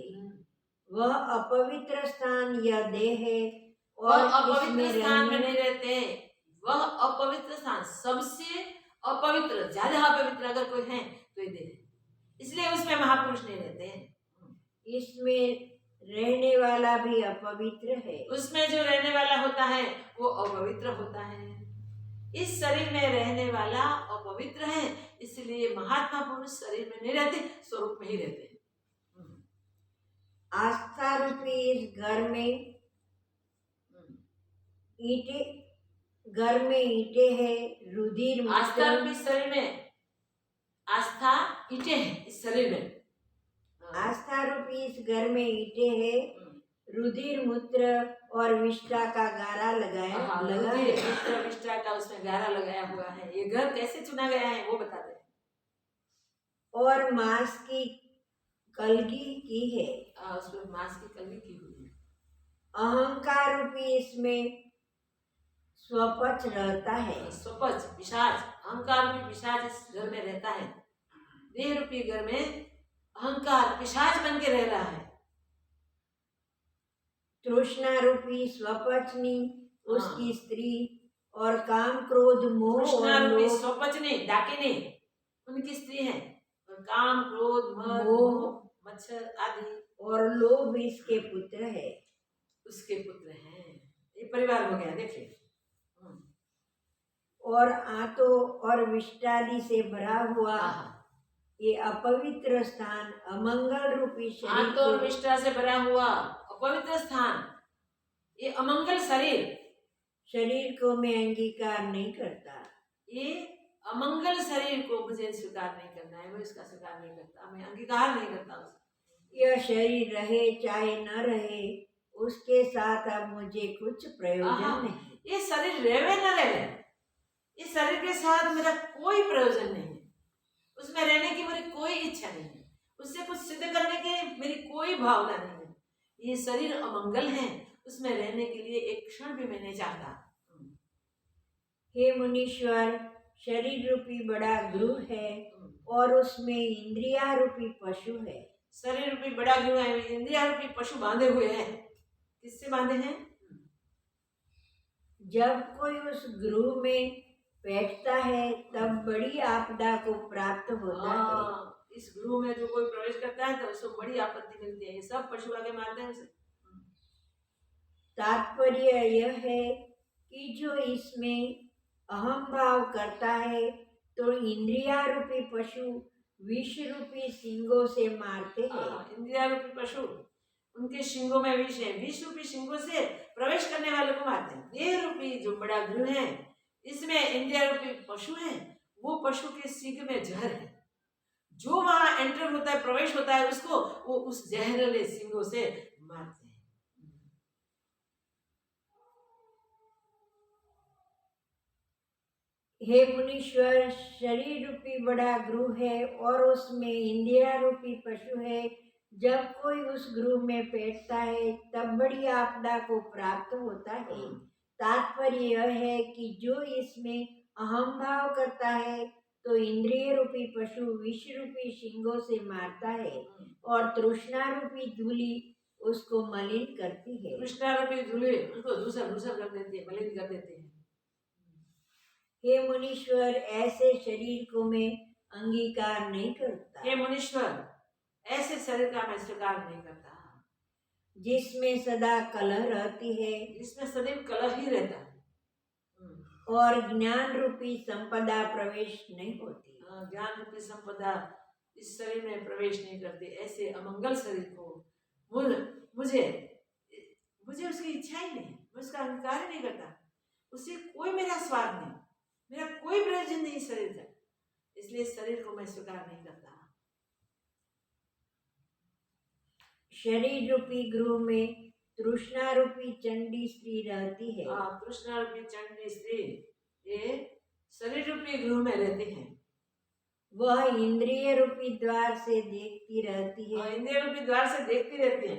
B: वह अपवित्र स्थान यह देह है
A: और अपवित्र स्थान में नहीं रहते। वह अपवित्र स्थान सबसे अपवित्र, ज्यादा अपवित्र अगर कोई है तो ये देह, इसलिए उसमें महापुरुष नहीं रहते हैं।
B: इसमें रहने वाला भी अपवित्र है। उसमें
A: जो रहने वाला होता है वो अपवित्र होता है। इस शरीर में रहने वाला अपवित्र है, इसलिए महात्मा पुरुष शरीर में नहीं रहते, स्वरूप में ही रहते हैं।
B: आस्था रूपी इस घर में ईंटे है, रुधिर।
A: आस्था रूपी शरीर में आस्था ईंटे है, इस शरीर में
B: आस्था रूपी इस घर में ईंटे है, रुधिर, मूत्र और विष्ठा का गारा विष्ठा
A: का उसमें गारा लगाया हुआ है। ये घर कैसे चुना गया है वो बता दे।
B: और मांस की कलगी की है,
A: उसमें मांस की कलगी की हुई है।
B: अहंकार रूपी इसमें स्वपच रहता है।
A: स्वपच पिशाच, अहंकार रूपी पिशाच इस घर में रहता है। देह रूपी घर में अहंकार पिशाच बन के रह रहा है।
B: तृष्णा रूपी स्वपत्नी उसकी स्त्री और काम क्रोध मोह
A: तृष्णा
B: और
A: रूपी
B: लोभ
A: स्वपचने डाकिने उनकी स्त्री है, और काम क्रोध मद
B: मोह
A: मोह मच्छर आदि
B: और लोभ इसके पुत्र है।
A: उसके पुत्र हैं। ये परिवार हो गया, देखिए।
B: और आंतों और विष्टादि से भरा हुआ
A: आहा।
B: ये अपवित्र स्थान अमंगल रूपी शरीर
A: आंतों और
B: को
A: विष्टा से भरा हुआ अपवित्र स्थान, ये अमंगल
B: शरीर को मैं अंगीकार नहीं करता।
A: ये अमंगल शरीर को मुझे स्वीकार नहीं करना है, मैं इसका स्वीकार नहीं करता, मैं अंगीकार नहीं करता उसका।
B: यह शरीर रहे चाहे न रहे, उसके साथ अब मुझे कुछ प्रयोजन नहीं।
A: ये शरीर रहे न रहे, इस शरीर के साथ मेरा कोई प्रयोजन नहीं है, उसमें रहने की मेरी कोई इच्छा नहीं है, उससे कुछ सिद्ध करने की मेरी कोई भावना नहीं है। ये शरीर अमंगल है, उसमें रहने के लिए एक क्षण भी मैं नहीं चाहता।
B: हे मुनीश्वर, शरीर रूपी बड़ा गृह है और उसमें इंद्रिया रूपी पशु है।
A: शरीर रूपी बड़ा गृह है, इंद्रिया रूपी पशु बांधे हुए हैं। किससे बांधे हैं?
B: जब कोई उस गृह में बैठता है तब बड़ी आपदा को प्राप्त होता है।
A: इस गृह में जो कोई प्रवेश करता है तो उसको बड़ी आपत्ति मिलती है। ये सब पशु आगे मारते हैं उसे।
B: तात्पर्य यह है कि जो इसमें अहम भाव करता है तो इंद्रिया रूपी पशु विष रूपी सिंगों से मारते हैं।
A: इंद्रिया रूपी पशु, उनके सिंगों में विष है, विष रूपी सिंगों से प्रवेश करने वाले को मारते हैं। देह रूपी जो बड़ा गृह है, इसमें इंद्रिया रूपी पशु है, वो पशु के सिंग में जहर है। जो वहां एंटर होता है, प्रवेश होता है, उसको वो उस जहरीले सिंगों से मारते हैं।
B: हे मुनीश्वर, शरीर रूपी बड़ा गृह है और उसमें इंद्रिया रूपी पशु है। जब कोई उस गृह में बैठता है तब बड़ी आपदा को प्राप्त होता है। तात्पर्य यह है कि जो इसमें अहम भाव करता है तो इंद्रिय रूपी पशु विष रूपी सिंगों से मारता है और तृष्णा रूपी धूली उसको मलिन करती है।
A: तृष्णा रूपी धूली उसको दूसर कर देती है, मलिन कर देती है।
B: हे मुनीश्वर, ऐसे शरीर को मैं अंगीकार नहीं करता।
A: हे मुनीश्वर, ऐसे शरीर का मैं स्वीकार नहीं करता
B: जिसमें सदा कलह रहती है,
A: जिसमें सदैव कलह ही रहता है
B: और ज्ञान रूपी संपदा प्रवेश नहीं होती।
A: ज्ञान रूपी संपदा इस शरीर में प्रवेश नहीं करती। ऐसे अमंगल शरीर को मुझे उसकी इच्छा ही नहीं, मैं उसका अंगीकार ही नहीं करता। उससे कोई मेरा स्वार्थ नहीं, मेरा कोई प्रयोजन नहीं शरीर का, इसलिए शरीर को मैं स्वीकार नहीं करता।
B: शरीर रूपी गृह में तृष्णा रूपी चंडी स्त्री रहती है।
A: तृष्णा रूपी चंडी स्त्री ये शरीर रूपी गृह में रहती है।
B: वह इंद्रिय रूपी द्वार से देखती रहती है।
A: इंद्रिय रूपी द्वार से देखती रहती है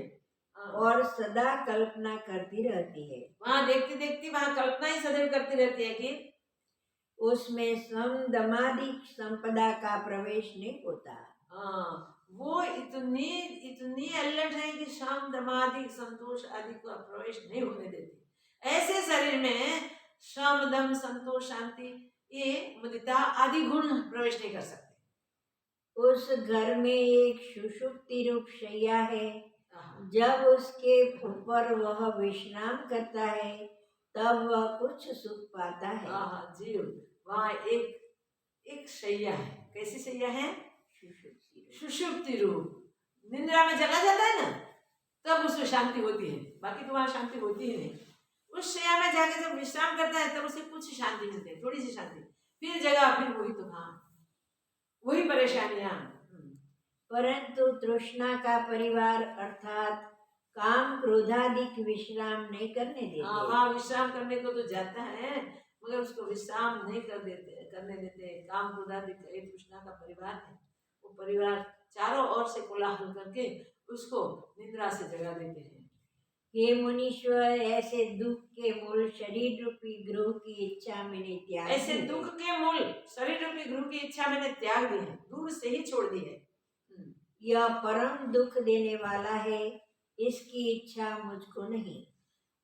B: और सदा कल्पना करती रहती है।
A: वहां देखती देखती वहां कल्पना ही सदैव करती रहती है कि
B: उसमें सम दमादिक संपदा का प्रवेश नहीं होता।
A: वो इतनी अल्लट है कि शाम दमादिक संतोष आदि का प्रवेश नहीं होने देती। ऐसे शरीर में शाम दम संतोष शांति ये मुदिता आदि गुण प्रवेश नहीं कर सकते।
B: उस घर में एक सुषुप्ति रूप शैया है। जब उसके ऊपर वह विश्राम करता है तब वह कुछ सुख पाता है।
A: जीव वहाँ एक शैया है। कैसी शैया है? सुषुप्ति रूप। निद्रा में चला जाता है ना, तब उसमें शांति होती है, बाकी तो वहाँ शांति होती ही नहीं। उस शैया में जाके जब विश्राम करता है तब उसे कुछ शांति मिलती है, थोड़ी सी शांति। फिर जगह फिर वही तूफान, वही परेशानियां।
B: परंतु तृष्णा का परिवार अर्थात काम क्रोधादिक विश्राम नहीं करने देते।
A: वहाँ विश्राम करने को तो जाता है मगर उसको विश्राम नहीं करने देते। काम क्रोधादिक तृष्णा का परिवार है, वो परिवार चारों ओर से कोलाहल करके उसको निद्रा से जगा देते हैं।
B: हे मुनीश्वर, ऐसे दुख के मूल शरीर रूपी गृह की इच्छा मैंने त्याग दी।
A: ऐसे दुख के मूल शरीर रूपी गृह की इच्छा मैंने त्याग दी है, दूर से ही छोड़ दी है।
B: यह परम दुख देने वाला है, इसकी इच्छा मुझको नहीं।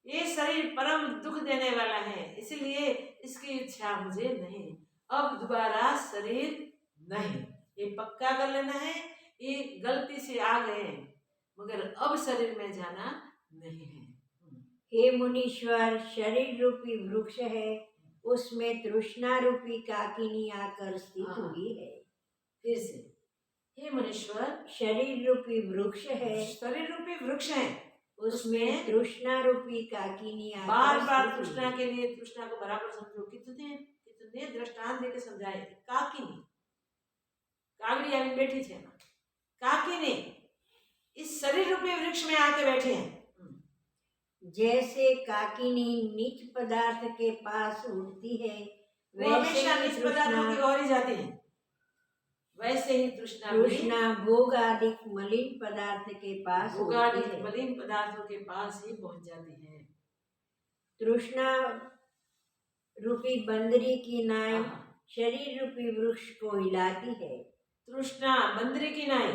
A: ये शरीर परम दुख देने वाला है, इसलिए इसकी इच्छा मुझे नहीं, अब दोबारा शरीर नहीं। ये पक्का कर लेना है, ये गलती से आ गए मगर अब शरीर में जाना नहीं है।
B: हे मुनीश्वर, शरीर रूपी वृक्ष है, उसमें तृष्णा रूपी काकिनी आकर स्थित हुई है।
A: फिर से, हे मुनीश्वर,
B: शरीर रूपी वृक्ष है,
A: शरीर रूपी वृक्ष है,
B: उसमें तृष्णा रूपी काकिनी आकर
A: बार बार
B: स्थित
A: तृष्णा
B: हुई
A: के लिए तृष्णा को बराबर समझो। कितने कितने दृष्टांत देके समझाए। काकिनी, कागड़ी आगे बैठी थे, काकिनी इस शरीर रूपी वृक्ष में आके बैठे हैं।
B: जैसे काकिनी नीच पदार्थ के पास उड़ती है,
A: वो हमेशा नीच पदार्थों की ओर ही जाती है, वैसे ही तृष्णा
B: भोग आदि मलिन पदार्थ के पास
A: भोग आदि मलिन पदार्थों के पास ही पहुंच जाती है।
B: तृष्णा रूपी बंदरी की नाई शरीर रूपी वृक्ष को हिलाती है।
A: तृष्णा बंदरी की नाई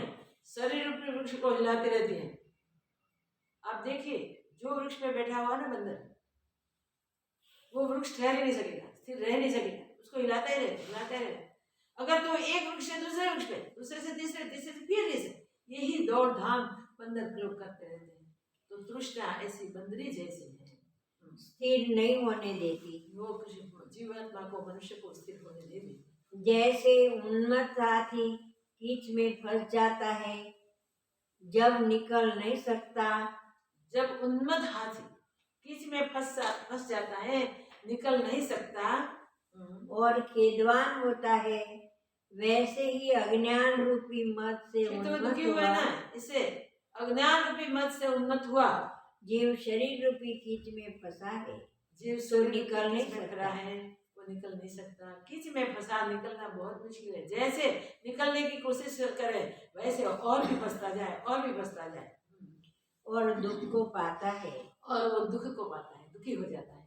A: शरीर रूपी वृक्ष को हिलाती रहती है। आप देखिए, जो वृक्ष पे बैठा हुआ ना बंदर, वो वृक्ष ठहर ही नहीं सकेगा, स्थिर रह नहीं सकेगा, उसको हिलाता ही रहेगा, हिलाता ही रहेगा। अगर तो एक वृक्ष से दूसरे वृक्ष पे, दूसरे से तीसरे, तीसरे से फिर तीसरे, यही दौड़ धाम बंदर लोग करते रहते हैं। तो तृष्णा ऐसी बंदरी जैसी है,
B: स्थिर नहीं होने देती।
A: वो जीवात्मा को, मनुष्य को स्थिर होने नहीं देती।
B: जैसे उन्मत्त हाथी कीच में फंस जाता है, जब निकल नहीं सकता।
A: जब उन्मत्त हाथी कीच में फंस जाता है, निकल नहीं सकता
B: और खेदवान होता है, वैसे ही अज्ञान रूपी मत से
A: उन्मत्त हुआ ना, इसे अज्ञान रूपी मत से उन्मत्त हुआ।
B: जीव शरीर रूपी कीच में फंसा है,
A: जीव
B: तो निकल नहीं सकता
A: है, वो निकल नहीं सकता। कीच में फंसा निकलना बहुत मुश्किल है। जैसे निकलने की कोशिश करे, वैसे और भी फंसता जाए, और भी फंसता जाए,
B: और दुख को पाता है,
A: और वो दुख को पाता है, दुखी हो जाता है।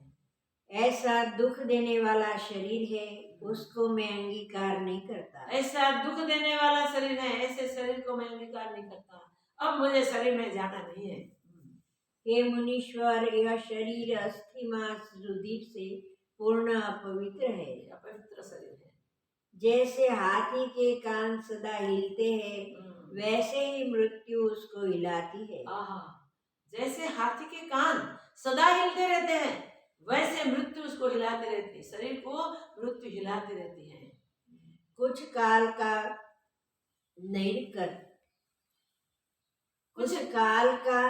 B: ऐसा दुख देने वाला शरीर है, उसको मैं अंगीकार नहीं करता।
A: ऐसा दुख देने वाला शरीर है, ऐसे शरीर को मैं अंगीकार नहीं करता। अब मुझे शरीर में जाना नहीं है।
B: हे मुनीश्वर, यह शरीर अस्थि मांस रुधिर से पूर्ण अपवित्र है,
A: अपवित्र शरीर है।
B: जैसे हाथी के कान सदा हिलते हैं, वैसे ही मृत्यु उसको हिलाती है।
A: जैसे हाथी के कान सदा हिलते रहते हैं, वैसे मृत्यु उसको हिलाती रहती है, शरीर को मृत्यु हिलाती रहती है।
B: कुछ काल का नहीं कर, कुछ काल का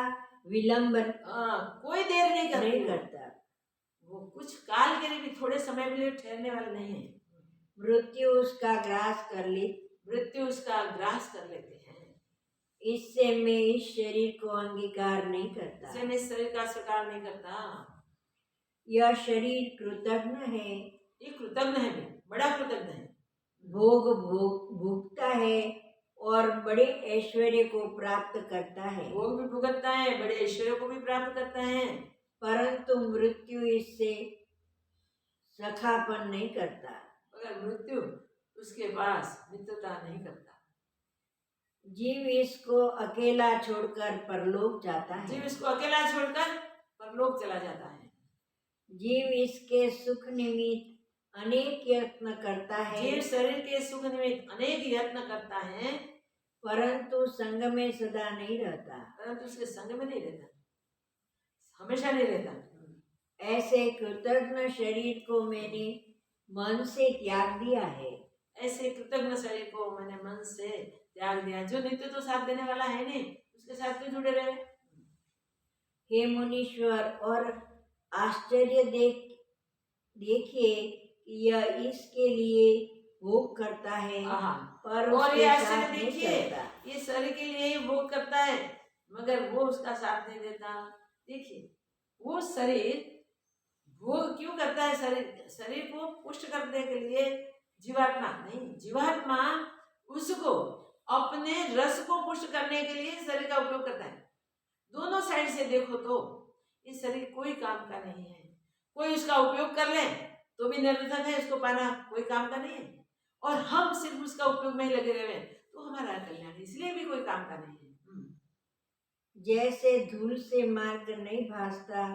B: विलंब
A: कोई देर नहीं
B: करता।
A: वो कुछ काल के लिए भी, थोड़े समय के लिए ठहरने वाला नहीं है।
B: मृत्यु उसका ग्रास कर
A: लेते हैं।
B: इससे मैं इस शरीर को अंगीकार नहीं करता,
A: इससे मैं इस शरीर का स्वीकार नहीं करता।
B: यह शरीर कृतज्ञ है,
A: ये कृतज्ञ है, बड़ा कृतज्ञ है।
B: भोग भोगता है और बड़े ऐश्वर्य को प्राप्त करता है।
A: भोग भी भुगतता है, बड़े ऐश्वर्य को भी प्राप्त करता है,
B: परंतु मृत्यु इससे सखापन नहीं करता।
A: मगर मृत्यु उसके पास मित्रता नहीं करता।
B: जीव इसको अकेला छोड़कर परलोक जाता है।
A: जीव इसको अकेला छोड़कर परलोक चला जाता है।
B: जीव इसके सुख निमित्त अनेक यत्न करता है।
A: जीव शरीर के सुख निमित्त अनेक यत्न करता है,
B: परंतु संग में सदा नहीं रहता।
A: परंतु उसके संग में नहीं रहता, हमेशा नहीं रहता।
B: ऐसे कृतज्ञ शरीर को मैंने मन से त्याग दिया है।
A: ऐसे कृतज्ञ शरीर को मैंने मन से त्याग दिया। जो नित्य तो साथ देने वाला है नहीं, उसके साथ क्यों जुड़े रहे।
B: हे मुनीश्वर, और आश्चर्य देखिए, यह इसके लिए भोग करता है, पर
A: और ये आश्चर्य
B: देखिए,
A: ये शरीर के लिए ही भोग करता है, मगर वो उसका साथ नहीं देता। देखिए, वो शरीर भोग क्यों करता है, शरीर को पुष्ट करने के लिए। जीवात्मा नहीं, जीवात्मा उसको अपने रस को पुष्ट करने के लिए शरीर का उपयोग करता है। दोनों साइड से देखो तो ये शरीर कोई काम का नहीं है। कोई उसका उपयोग कर ले तो भी निरर्थक है, इसको पाना कोई काम का नहीं है। और हम सिर्फ उसका उपयोग में ही लगे रहे तो हमारा कल्याण, इसलिए भी कोई काम का नहीं है।
B: जैसे धूल से मार्ग नहीं भासता,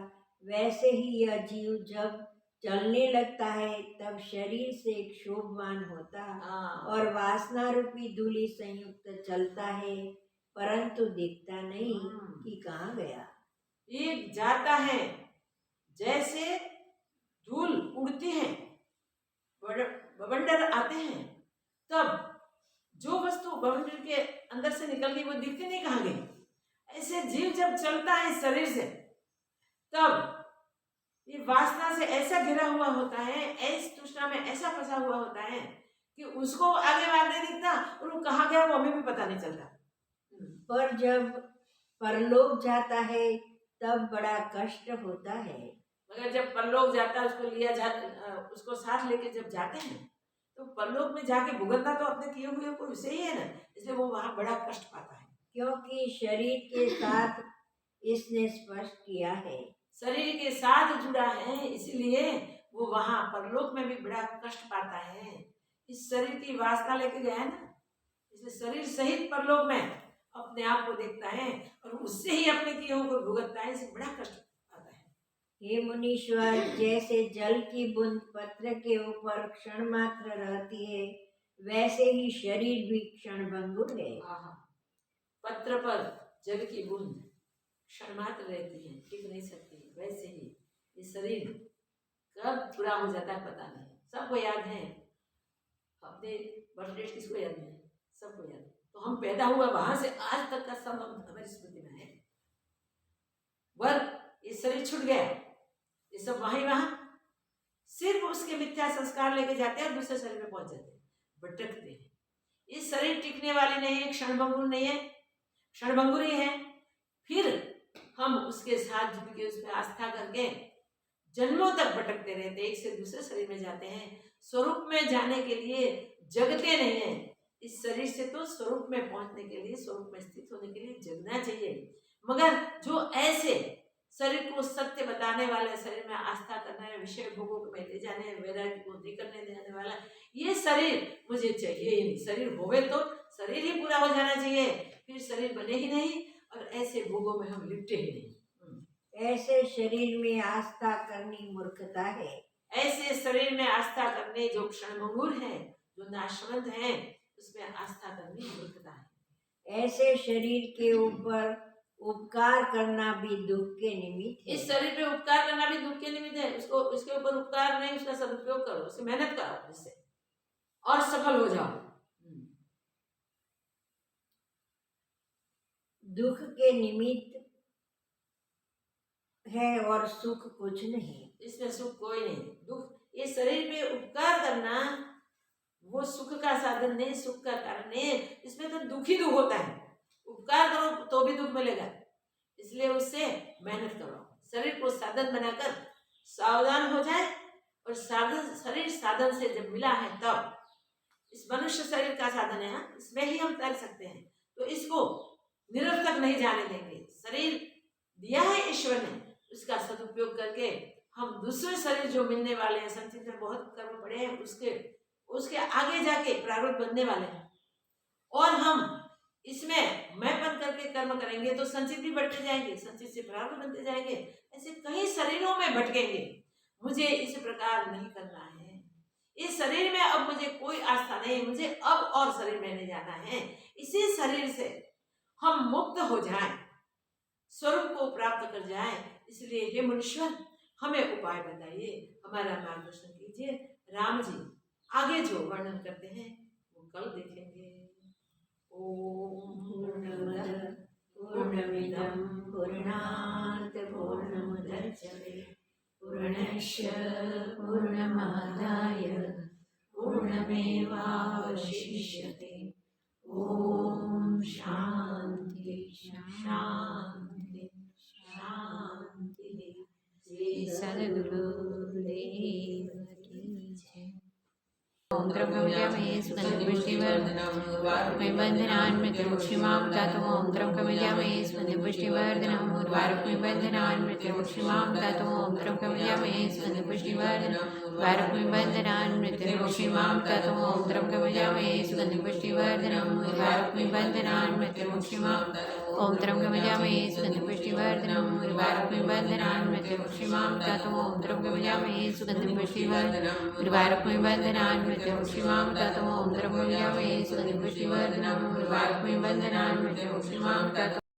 B: वैसे ही यह जीव जब चलने लगता है तब शरीर से क्षोभवान होता और वासना रूपी धूलि संयुक्त चलता है, परंतु दिखता नहीं कि कहाँ गया।
A: ये जाता है जैसे धूल उड़ती है, बवंडर आते हैं, तब जो वस्तु बवंडर के अंदर से निकल गई वो दिखती नहीं कहाँ गई। ऐसे जीव जब चलता है इस शरीर से, तब ये वासना से ऐसा घिरा हुआ होता है, ऐस तृष्णा में ऐसा फंसा हुआ होता है कि उसको आगे बात नहीं दिखता और वो कहाँ गया वो हमें भी पता नहीं चलता।
B: पर जब परलोक जाता है तब बड़ा कष्ट होता है।
A: मगर जब परलोक जाता है उसको साथ लेके जब जाते हैं तो परलोक में जाके भुगतना तो अपने किए हुए को उसे ही है ना, इसलिए वो वहां बड़ा कष्ट पाता है।
B: क्योंकि शरीर के साथ इसने स्पष्ट किया है,
A: शरीर के साथ जुड़ा है, इसलिए वो वहां परलोक में भी बड़ा कष्ट पाता है। इस शरीर की वासना लेके गया है ना, इसलिए शरीर सहित परलोक में अपने आप को देखता है और उससे ही अपने किए हुए को भुगतता है, इसे बड़ा कष्ट आता है।
B: हे मुनीश्वर, जैसे जल की बूंद पत्र के ऊपर क्षण मात्र रहती है, वैसे ही शरीर भी क्षण भंगुर है।
A: पत्र पर जल की बूंद क्षण मात्र रहती है, टिक नहीं सकती, वैसे ही ये शरीर कब पूरा हो जाता है पता नहीं। सबको याद है, अपने बर्थडे किसको याद नहीं, सबको याद है। तो हम पैदा हुआ वहां से आज तक का सब हमारी स्मृति में है। ये शरीर छूट गया, ये सब वहां सिर्फ उसके मिथ्या संस्कार लेके जाते हैं और दूसरे शरीर में पहुंच जाते हैं, भटकते हैं। ये शरीर टिकने वाली नहीं है, क्षणभंगुर नहीं है, क्षणभंगुर ही है। फिर हम उसके साथ जुड़ के उस पर आस्था करके जन्मों तक भटकते रहते, एक से दूसरे शरीर में जाते हैं। स्वरूप में जाने के लिए जगते नहीं है, इस शरीर से तो स्वरूप में पहुंचने के लिए, स्वरूप में स्थित होने के लिए जगना चाहिए। मगर जो ऐसे शरीर को सत्य बताने वाले, शरीर में आस्था करने, विषय भोगों में ले जाने, वैराग्य को नहीं करने देने वाला, ये शरीर मुझे चाहिए ही नहीं। शरीर होवे तो शरीर ही पूरा हो जाना चाहिए, फिर शरीर बने ही नहीं और ऐसे भोगों में हम लिपटे ही नहीं।
B: ऐसे शरीर में आस्था करनी मूर्खता है।
A: ऐसे शरीर में आस्था करने जो क्षणभंगुर है, जो नाशवंत है, उसमें आस्था करनी मूर्खता है।
B: ऐसे शरीर के ऊपर उपकार करना भी दुख के निमित्त है।
A: इस शरीर पे उपकार करना भी दुख के निमित्त है। उसको उसके ऊपर उपकार नहीं, उसका सदुपयोग करो, उससे मेहनत करो, इससे और सफल हो जाओ।
B: दुख के निमित्त है और सुख कुछ नहीं,
A: इसमें सुख कोई नहीं। दुख, ये शरीर पे उपकार करना वो सुख का साधन नहीं, सुख का कारण नहीं, इसमें तो दुख ही दुख होता है। उपकार करो तो भी दुख मिलेगा, इसलिए उससे मेहनत करो। शरीर को साधन बनाकर सावधान हो जाए, और साधन, शरीर साधन से जब मिला है तब, इस मनुष्य शरीर का साधन है, इसमें ही हम तैर सकते हैं, तो इसको निरर्थक नहीं जाने देंगे। शरीर दिया है ईश्वर ने, उसका सदुपयोग करके हम दूसरे शरीर जो मिलने वाले हैं, संचित में बहुत कर्म पड़े हैं, उसके आगे जाके प्रारब्ध बनने वाले हैं, और हम इसमें मैंपन करके कर्म करेंगे तो संचित भी बढ़ते जाएंगे, संचित से प्रारब्ध बनते जाएंगे, ऐसे कई शरीरों में भटकेंगे। मुझे इस प्रकार नहीं करना है, इस शरीर में अब मुझे कोई आस्था नहीं, मुझे अब और शरीर में नहीं जाना है। इसी शरीर से हम मुक्त हो जाएं, स्वरूप को प्राप्त कर जाएं। इसलिए हे मुनीश्वर, हमें उपाय बताइए, हमारा मार्गदर्शन कीजिए। राम जी आगे जो वर्णन करते हैं वो कल देखेंगे। ओम पूर्णमद पूर्णमिदं पूर्णात् पूर्णमुदच्यते पूर्णस्य पूर्णमादाय पूर्णमेवावशिष्यते। ओम शांति शांति शांति।
C: सद्गुरुदेव की जय। ओम त्र्यंबकमये स्कंदपुष्टिवर्धनम् बन्धनान्मृत्युमुक्षिमां ततो ओम त्र्यंबकमये स्कंदपुष्टिवर्धनम् बन्धनान्मृत्युमुक्षिमां ततो ओम त्र्यंबकमये स्कंदपुष्टिवर्धनम् बन्धनान्मृत्युमुक्षिमां ततो ओम त्र्यंबकमये स्कंदपुष्टिवर्धनम् बन्धनान्मृत्युमुक्षिमां ॐ त्र्यम्बकमजामहे सुगन्धिपुष्टिवर्धनम् उर्वारुकमिबन्धनान् मृत्युमुक्षीमां ततो ॐ त्र्यम्बकमजामहे सुगन्धिपुष्टिवर्धनम् उर्वारुकमिबन्धनान् मृत्युमुक्षीमां ततो ॐ त्र्यम्बकमजामहे सुगन्धिपुष्टिवर्धनम् उर्वारुकमिबन्धनान् मृत्युमुक्षीमां ततो